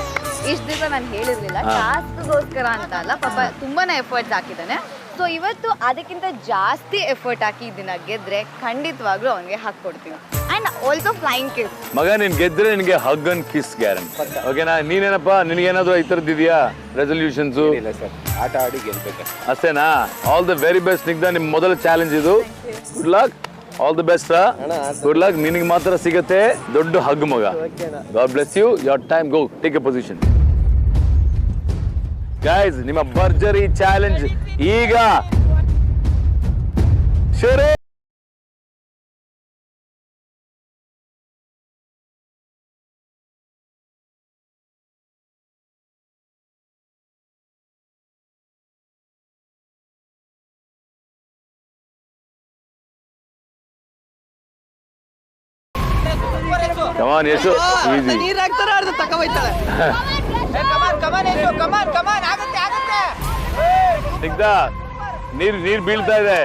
ಇಷ್ಟು ದಿವಸ ನಾನು ಹೇಳಿರ್ಲಿಲ್ಲ, ಟಾಸ್ಕ್ಗೋಸ್ಕರ ಅಂತ ಅಲ್ಲ, ಪಾಪ ತುಂಬಾನೇ ಎಫರ್ಟ್ಸ್ ಹಾಕಿದ್ದಾನೆ. ಸೊ ಇವತ್ತು ಅದಕ್ಕಿಂತ ಜಾಸ್ತಿ ಎಫರ್ಟ್ ಹಾಕಿ ಇದನ್ನ ಗೆದ್ರೆ ಖಂಡಿತವಾಗ್ಲೂ ಅವನಿಗೆ ಹಾಕ್ಕೊಡ್ತೀನಿ. And also flying kiss. ಮಗ, ನೀನ್ ಗೆದ್ರೆ ನಿನ್ಗೆ ಹಗ್ ಅಂಡ್ ಕಿಸ್ ಗ್ಯಾರಂಟಿ. ಓಕೆನಾ? ನೀನೇನಪ್ಪ, ನಿನ್ಗೇನಾದ್ರು ಈ ತರದ್ ಇದೆಯಾ ರೆಸಲ್ಯೂಷನ್ಸ್? ಇಲ್ಲ ಸರ್, ಆಟ ಆಡಿ ಗೆಲ್ಬೇಕು ಅಷ್ಟೇನಾ? All the very best Snigdha, ನಿಮ್ ಮೊದಲ ಚಾಲೆಂಜ್ ಇದು. Good luck, all the best. Good luck. ನಿನಗೆ ಮಾತ್ರ ಸಿಗತ್ತೆ ದೊಡ್ಡ ಹಗ್ ಮಗ. God bless you. Your time, go take a position. Guys, ನಿಮ್ಮ ಭರ್ಜರಿ ಚಾಲೆಂಜ್ ಈಗ ಶುರು. Come on, Yeshu. Easy. ನೀರ್ ಹಾಕ್ತಾರ ಅರ್ಧ ತಗೋಯ್ತಾಳೆ. ಸ್ನಿಗ್ಧ, ನೀರ್ ಬೀಳ್ತಾ ಇದೆ.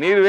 ನೀರು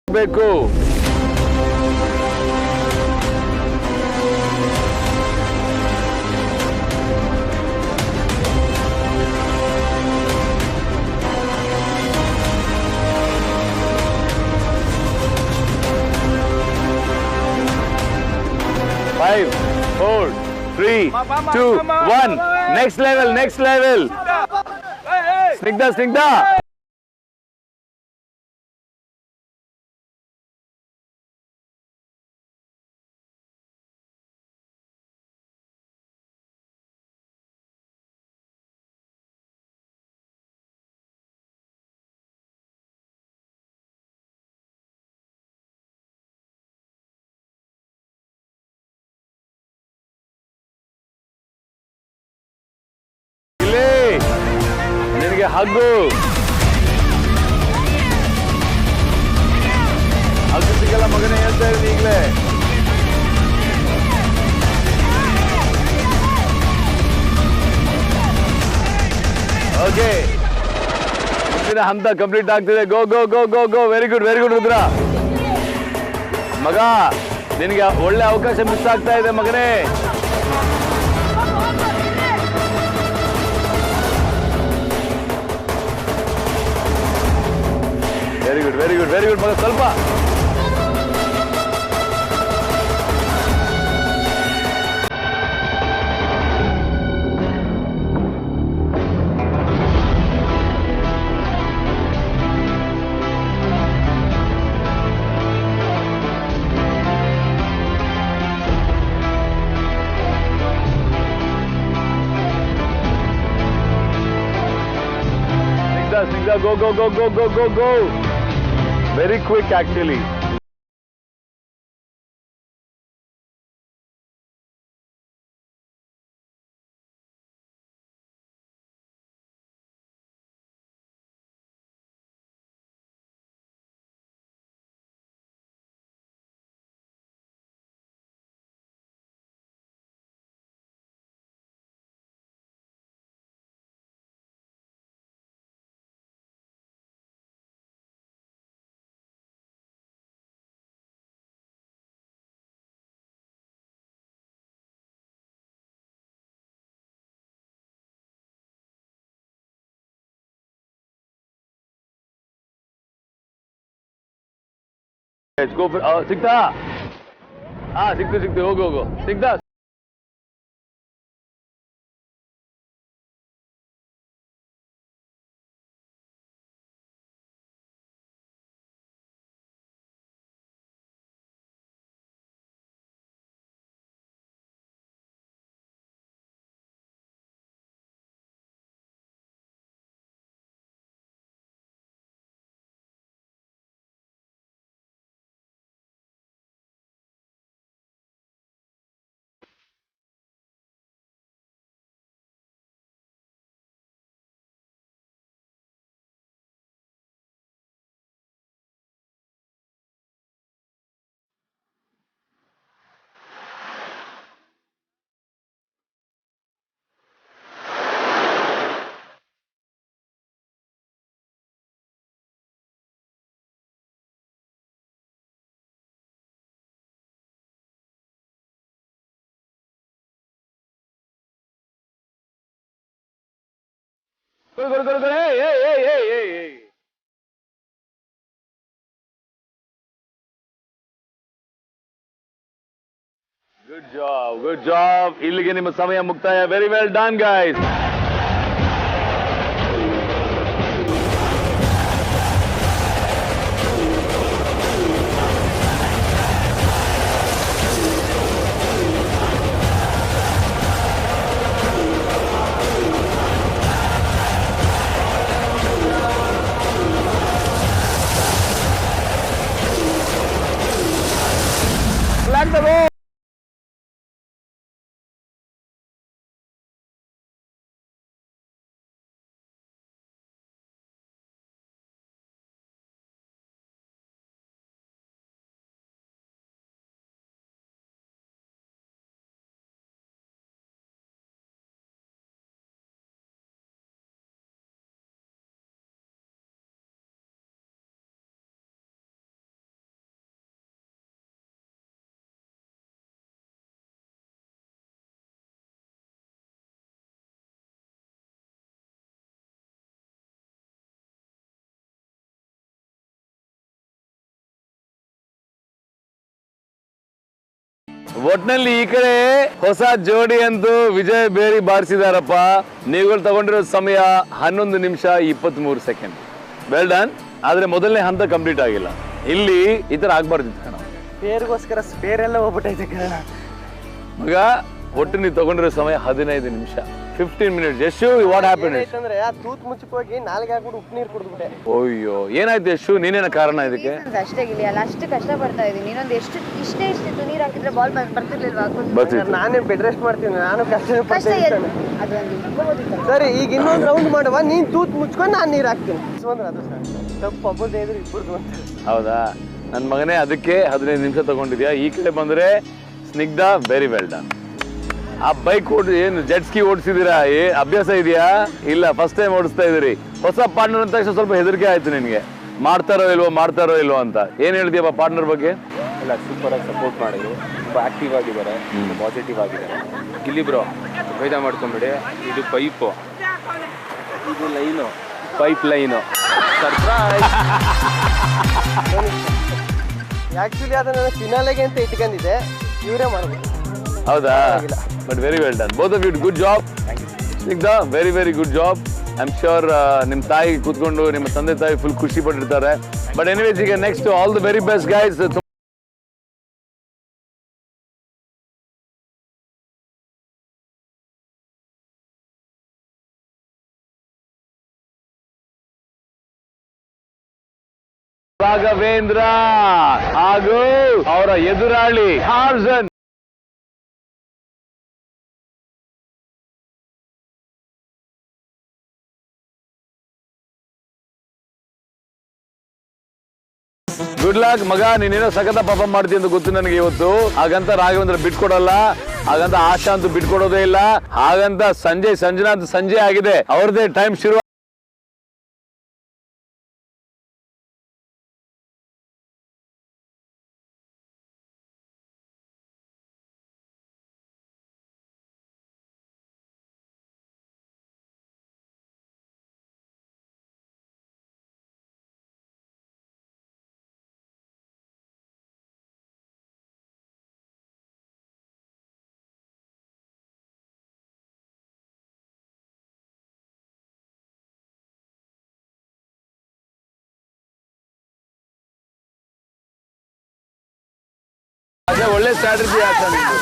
ಬೇಕು. Five, 4, 3, 2, 1. Next level, next level. Snigdha. ಜೊತೆಗೆ ಹಗ್ಗು ಹಗ್ಗು ಸಿಗಲ್ಲ ಮಗನೇ ಹೇಳ್ತಾ ಇದ್ದೀನಿ ಈಗಲೇ. ಓಕೆ, ಮುಂದಿನ ಹಂತ ಕಂಪ್ಲೀಟ್ ಆಗ್ತಿದೆ. Go go go go go. Very good Rudra. ಮಗ, ನಿನಗೆ ಒಳ್ಳೆ ಅವಕಾಶ ಮಿಸ್ ಆಗ್ತಾ ಇದೆ ಮಗನೇ. ವೆರಿ ಗುಡ್ ಮಗ. ಸ್ವಲ್ಪ go go go go go go go. Very quick actually. Let's go for ಸಿಗ್ತಾ? ಸಿಕ್ತು ಹೋಗು ಸಿಗ್ತಾ? Go. Hey. Good job. ಇಲ್ಲಿಗೆ ನಿಮ್ಮ ಸಮಯ ಮುಕ್ತಾಯ. Very well done, guys. Flag the rope. ಒಟ್ನಲ್ಲಿ ಈ ಕಡೆ ಹೊಸ ಜೋಡಿ ಅಂತೂ ವಿಜಯ್ ಬೇರಿ ಬಾರಿಸಿದಾರಪ್ಪ. ನೀವುಗಳು ತಗೊಂಡಿರೋ ಸಮಯ 11 ನಿಮಿಷ 23 ಸೆಕೆಂಡ್. Well done. ಆದ್ರೆ ಮೊದಲನೇ ಹಂತ ಕಂಪ್ಲೀಟ್ ಆಗಿಲ್ಲ. ಇಲ್ಲಿ ಈ ತರ ಆಗ್ಬಾರ್ದಿತ್ತು ಕಣ. ಸ್ಪೇರ್ಗೋಸ್ಕರ ಸ್ಪೇರ್ ಎಲ್ಲ ಹೋಗ್ಬಿಟ್ಟೈತೆ ಕಣ ಮಗ. ಒಟ್ಟು ನೀವು ತಗೊಂಡಿರೋ ಸಮಯ 15 ನಿಮಿಷ. 15 minutes. Yashu, what happened? ಏನಾಯ್ತಂದ್ರೆ ಆ ತೂತ್ ಮುಚ್ಚಕ್ ಹೋಗಿ ನಾಲ್ಗೆ ಹಾಕ್ಬಿಟ್ಟು ಉಪ್ಪು ನೀರು ಕುಡಿದ್ಬಿಟ್ಟೆ. ಅಯ್ಯೋ, ಏನಾಯ್ತು ಯಶು? ನೀನೇನ ಕಾರಣ ಇದಕ್ಕೆ? ಅಷ್ಟೇ ಗಿಲಿ ಅಲ್ಲ, ಅಷ್ಟು ಕಷ್ಟ ಪಡ್ತಾ ಇದೀನಿ. ಇನ್ನೊಂದು ಇಷ್ಟಿತ್ತು ನೀರು ಹಾಕಿದ್ರೆ ಬಾಲ್ ಬರ್ತಿರ್ಲಿಲ್ವಾ? ನಾನೇ ಬೆಡ್ ರೆಸ್ಟ್ ಮಾಡ್ತೀನಿ, ನಾನು ಕಷ್ಟ ಕಷ್ಟ ಅದೊಂದು ಸರಿ. ಈಗ ಇನ್ನೊಂದು ರೌಂಡ್ ಮಾಡುವ, ನೀನ್ ತೂತ್ ಮುಚ್ಕೊಂಡು ನಾನು ನೀರು ಹಾಕ್ತೀನಿ. ಅದು ತಪ್ಪು ಒಬ್ಬದೇ ಇದ್ರೆ ಇಬ್ಬರದು ಅಂತ. ಹೌದಾ? ನನ್ನ ಮಗನೇ, ಅದಕ್ಕೆ 15 ನಿಮಿಷ ತಗೊಂಡಿದ್ಯಾ. ಈ ಕಡೆ ಬಂದ್ರೆ ಸ್ನಿಗ್ಧ, ವೆರಿ ವೆಲ್ ಡನ್. ಆ ಬೈಕ್ ಏನು ಜೆಟ್ ಸ್ಕಿ ಓಡಿಸಿದೀರಾ? ಅಭ್ಯಾಸ ಇದೆಯಾ? ಇಲ್ಲ, ಫಸ್ಟ್ ಟೈಮ್ ಓಡಿಸ್ತಾ ಇದೀರಿ. ಹೊಸ ಪಾರ್ಟ್ನರ್ ಅಂತ ತಕ್ಷಣ ಸ್ವಲ್ಪ ಹೆದರಿಕೆ ಆಯ್ತು ನಿನ್ಗೆ. ಮಾಡ್ತಾರೋ ಇಲ್ವೋ ಅಂತ. ಏನ್ ಹೇಳ್ತೀಯಪ್ಪ ಪಾರ್ಟ್ನರ್ ಬಗ್ಗೆ? ಇಲ್ಲ, ಸೂಪರ್ ಆಗಿ ಸಪೋರ್ಟ್ ಮಾಡಿದ್ರು, ತುಂಬಾ ಆಕ್ಟಿವ್ ಆಗಿದ್ದಾರೆ, ಪಾಸಿಟಿವ್ ಆಗಿದ್ದಾರೆ. ಗಿಲ್ಲಿ ಬ್ರೋ, ಭೇದ ಮಾಡ್ಕೊಂಬಿಡಿ. ಇದು ಪೈಪು, ಇದು line, pipe line. Surprise. Actually ಅದನ್ನ ಫಿನಾಲೆಗೆ ಅಂತ ಇಟ್ಕೊಂಡಿದ್ದೆ, ಇವರೇ ಮಾಡ್ಬೋದು. ಹೌದಾ? But very well done, both of you. Good job Snigdha, very very good job. I am sure ನಿಮ್ಮ ತಾಯಿ ಕೂತ್ಕೊಂಡು ನಿಮ್ಮ ತಂದೆ ತಾಯಿ ಫುಲ್ ಖುಷಿ ಪಟ್ಟಿರ್ತಾರೆ. ಬಟ್ ಎನಿವೇಸ್, ಈಗ next all the very best guys. Raghavendra ಹಾಗೂ ಅವರ ಎದುರಾಳಿ ಟಾರ್ಜನ್. ಗುಡ್ ಲಕ್ ಮಗ, ನೀನೇನೋ ಸಖತ ಪರ್ಫಾರ್ಮ್ ಮಾಡ್ತೀಯ ಅಂತ ಗೊತ್ತು ನನಗೆ ಇವತ್ತು. ಹಾಗಂತ ರಾಘವೇಂದ್ರ ಬಿಟ್ಕೊಡಲ್ಲ, ಹಾಗಂತ ಆಶಾ ಅಂತೂ ಬಿಟ್ಕೊಡೋದೇ ಇಲ್ಲ, ಹಾಗಂತ ಸಂಜನಾ ಅಂತ ಸಂಜೆ ಆಗಿದೆ, ಅವ್ರದೇ ಟೈಮ್ ಶುರು. ಒಳ್ಳೆ ಸ್ಟ್ರಾಟಜಿ ಆಟ ನಿಮ್ದು.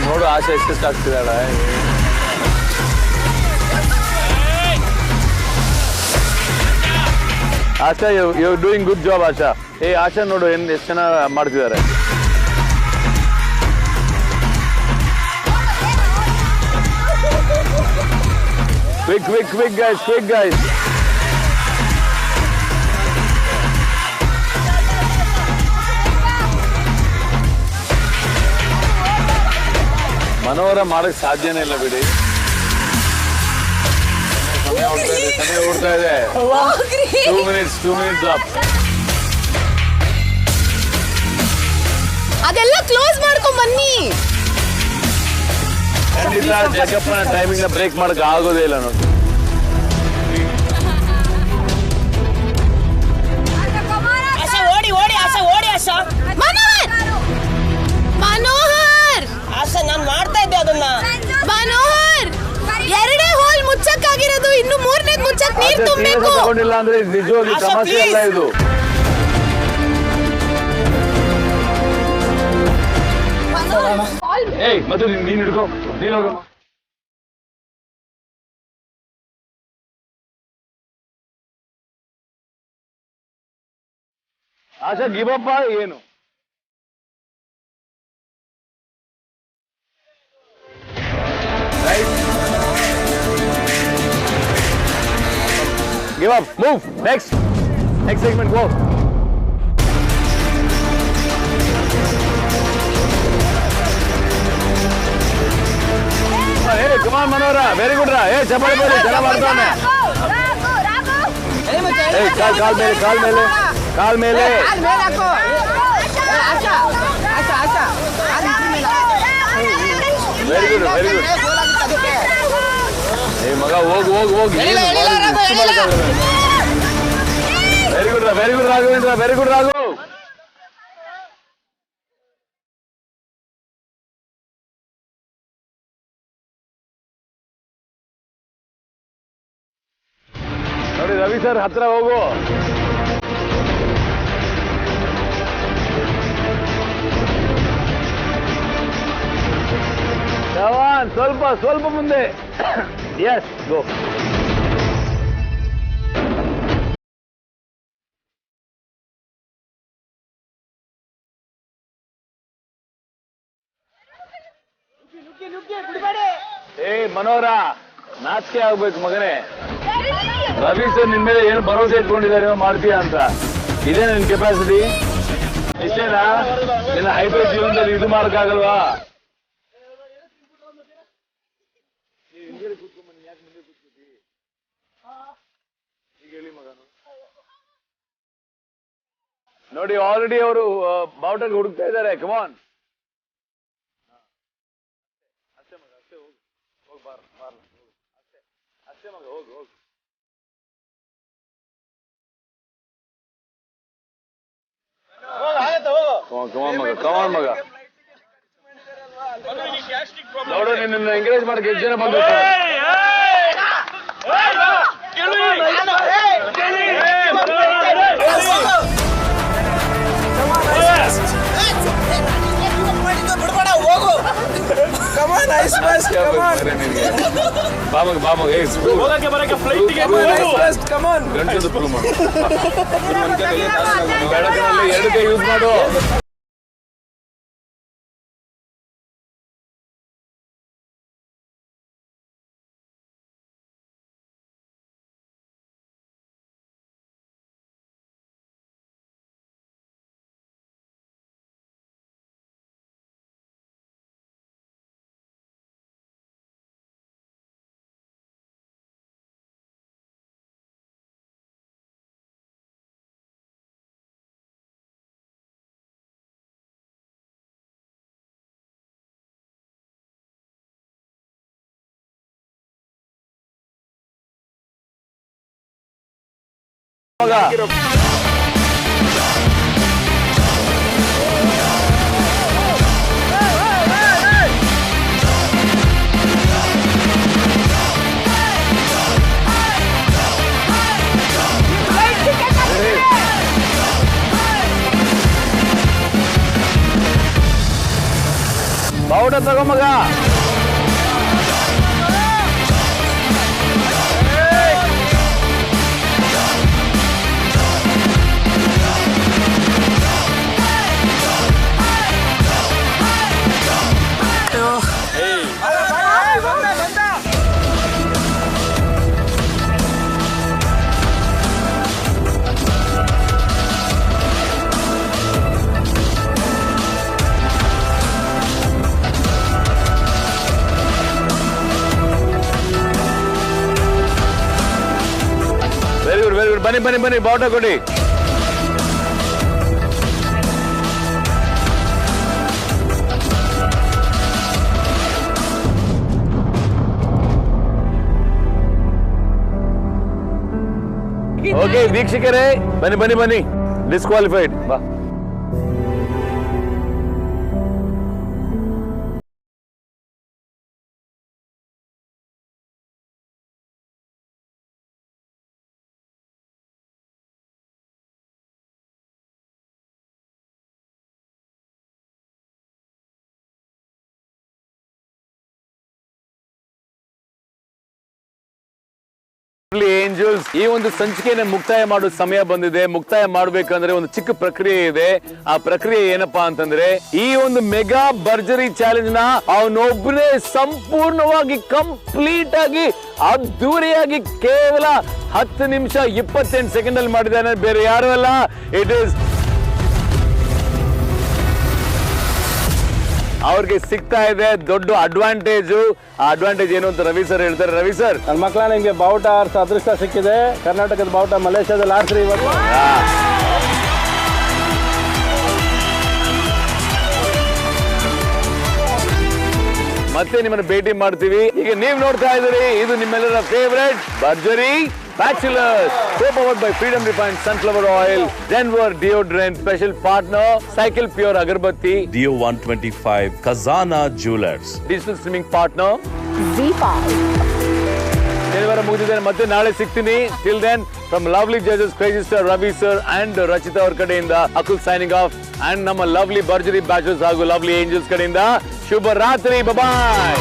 ನೋಡು ಆಶಾ ಎಷ್ಟೆಷ್ಟು ಆಗ್ತಿದ್ದಾಳೆ. ಆಶಾ, ಯು ಡೂಯಿಂಗ್ ಗುಡ್ ಜಾಬ್ ಆಶಾ. ಆಶಾ ನೋಡು ಎಷ್ಟು ಚೆನ್ನಾಗಿ ಮಾಡ್ತಿದ್ದಾರೆ. Quick guys. ಮನೋಹರ ಮಾಡಕ್ ಸಾಧ್ಯನೇ ಇಲ್ಲ ಬಿಡಿ. ಸಮಯ ಓಡ್ತಾ ಇದೆ. 2 minutes up. ಅದೆಲ್ಲ ಕ್ಲೋಸ್ ಮಾಡ್ಕೊಂಡ್ ಬನ್ನಿ. ಖಂಡಿತ ಜಗಪ್ಪನ ಟೈಮಿಂಗ್ ಬ್ರೇಕ್ ಮಾಡಕ್ ಆಗೋದೇ ಇಲ್ಲ ನೋಡಿ. ಮನೋಹರ್, ನಾನು ಮಾಡ್ತಾ ಇದ್ದೆ ಅದನ್ನ. ಮನೋಹರ್, 2 ಹೋಲ್ ಮುಚ್ಚಕ್ಕಾಗಿರೋದು, ಇನ್ನು 3ನೇ ಮುಚ್ಚಕ್ ನೀರ್ ತುಂಬಬೇಕು. ತಗೊಂಡಿಲ್ಲ ಅಂದ್ರೆ ನಿಜವಾಗಿ ಸಮಸ್ಯೆ ಇಲ್ಲ ಇದು. ಮತ್ತೆ ನೀನ್ ಹಿಡ್ಕೊ, ನೀನ್ ಹೋಗಮ್ಮ. ಆಶಾ ಗಿವಪ್ಪ ಏನು? Give up, move, next segment, go. Hey, come on Manora, very good ra. Hey, ಚಪ್ಪಾಳೆ ಬರಿ, ಚೆನ್ನಾಗಿ ಮಾಡ್ತಾನೆ. Hey, ಕಾಲ್ ಮೇಲೆ. Very good. Hey, ಮಗ ಹೋಗು. Very good Raghavendra, very good Raghu. ನೋಡಿ ರವಿ ಸರ್ ಹತ್ರ ಹೋಗು. ಸ್ವಲ್ಪ ಮುಂದೆ. Yes go. ಮನೋಹರ, ನಾಚಿಕೆ ಆಗ್ಬೇಕು ಮಗನೇ. ರವಿ ಸರ್ ನಿನ್ ಮೇಲೆ ಏನು ಭರವಸೆ ಇಟ್ಕೊಂಡಿದ್ದಾರೆ ಮಾಡ್ತೀಯಾ ಅಂತ. ಇದೇ ನಿನ್ ಕೆಪಾಸಿಟಿ? ಇಷ್ಟೇನಾ? ನಿನ್ನ ಹೈಬ್ರಿಡ್ ಜೀವನದಲ್ಲಿ ಇದು ಮಾಡಕ್ಕಾಗಲ್ವಾ? ನೋಡಿ, ಆಲ್ರೆಡಿ ಅವರು ಬಾವುಟಕ್ಕೆ ಹುಡುಕ್ತಾ ಇದ್ದಾರೆ. ಕಮಾನ್. ಮಗ ನೋಡು, ನಿನ್ನ ಎಂಕರೇಜ್ ಮಾಡಕ್ಕೆ ಎಷ್ಟು ಜನ ಬಂದ. ಬೆಳಕಿನಲ್ಲಿ 2 ಕೈ ಯೂಸ್ ಮಾಡು. ಬಾವುಟ ತಗೋ ಮಗ. Very good. ಬನ್ನಿ ಬಾವುಟ ಕೊಡಿ. ಓಕೆ ವೀಕ್ಷಕರೇ, ಬನ್ನಿ. ಡಿಸ್ಕ್ವಾಲಿಫೈಡ್. ಬಾ. ಏಂಜಲ್ಸ್, ಈ ಒಂದು ಸಂಚಿಕೆಯನ್ನು ಮುಕ್ತಾಯ ಮಾಡೋ ಸಮಯ ಬಂದಿದೆ. ಮುಕ್ತಾಯ ಮಾಡಬೇಕಂದ್ರೆ ಒಂದು ಚಿಕ್ಕ ಪ್ರಕ್ರಿಯೆ ಇದೆ. ಆ ಪ್ರಕ್ರಿಯೆ ಏನಪ್ಪಾ ಅಂತಂದ್ರೆ, ಈ ಒಂದು ಮೆಗಾ ಭರ್ಜರಿ ಚಾಲೆಂಜ್ ನ ಅವನೊಬ್ಬನೇ ಸಂಪೂರ್ಣವಾಗಿ ಕಂಪ್ಲೀಟ್ ಆಗಿ ಅದ್ದೂರಿಯಾಗಿ ಕೇವಲ 10 ನಿಮಿಷ 28 ಸೆಕೆಂಡ್ ಅಲ್ಲಿ ಮಾಡಿದ್ದಾನೆ. ಬೇರೆ ಯಾರು ಅಲ್ಲ, ಇಟ್ ಈಸ್ ಅವ್ರಿಗೆ ಸಿಗ್ತಾ ಇದೆ ದೊಡ್ಡ ಅಡ್ವಾಂಟೇಜ್. ಆ ಅಡ್ವಾಂಟೇಜ್ ಏನು ಅಂತ ರವಿ ಸರ್ ಹೇಳ್ತಾರೆ. ರವಿ ಸರ್, ನನ್ನ ಮಕ್ಕಳ ನಿಮ್ಗೆ ಬಾವುಟ ಆರಿಸೋ ಅದೃಷ್ಟ ಸಿಕ್ಕಿದೆ. ಕರ್ನಾಟಕದ ಬಾವುಟ ಮಲೇಷ್ಯಾದಲ್ಲಿ ಆರಿಸ್ರಿ ಇವತ್ತು. ಮತ್ತೆ ನಿಮ್ಮನ್ನು ಭೇಟಿ ಮಾಡ್ತೀವಿ. ಈಗ ನೀವು ನೋಡ್ತಾ ಇದ್ದೀರಿ, ಇದು ನಿಮ್ಮೆಲ್ಲರ ಫೇವರೇಟ್ ಭರ್ಜರಿ bachelors, co-powered by Freedom Refined Sunflower Oil, Denver Deodorant, special partner Cycle Pure Agarbatti, Dio 125, Khazana Jewelers, digital streaming partner ZEE5. ಶನಿವಾರ ಮುಗಿದಿದೆ, ಮತ್ತೆ ನಾಳೆ ಸಿಗ್ತೀನಿ. Till then from lovely judges crazy star Ravi sir and Rachita ಅವ್ರ ಕಡೆಯಿಂದ Akul signing off and ನಮ್ಮ lovely Bharjari bachelors ಹಾಗೂ lovely angels ಕಡೆಯಿಂದ ಶುಭ ರಾತ್ರಿ ಬಾಯ್.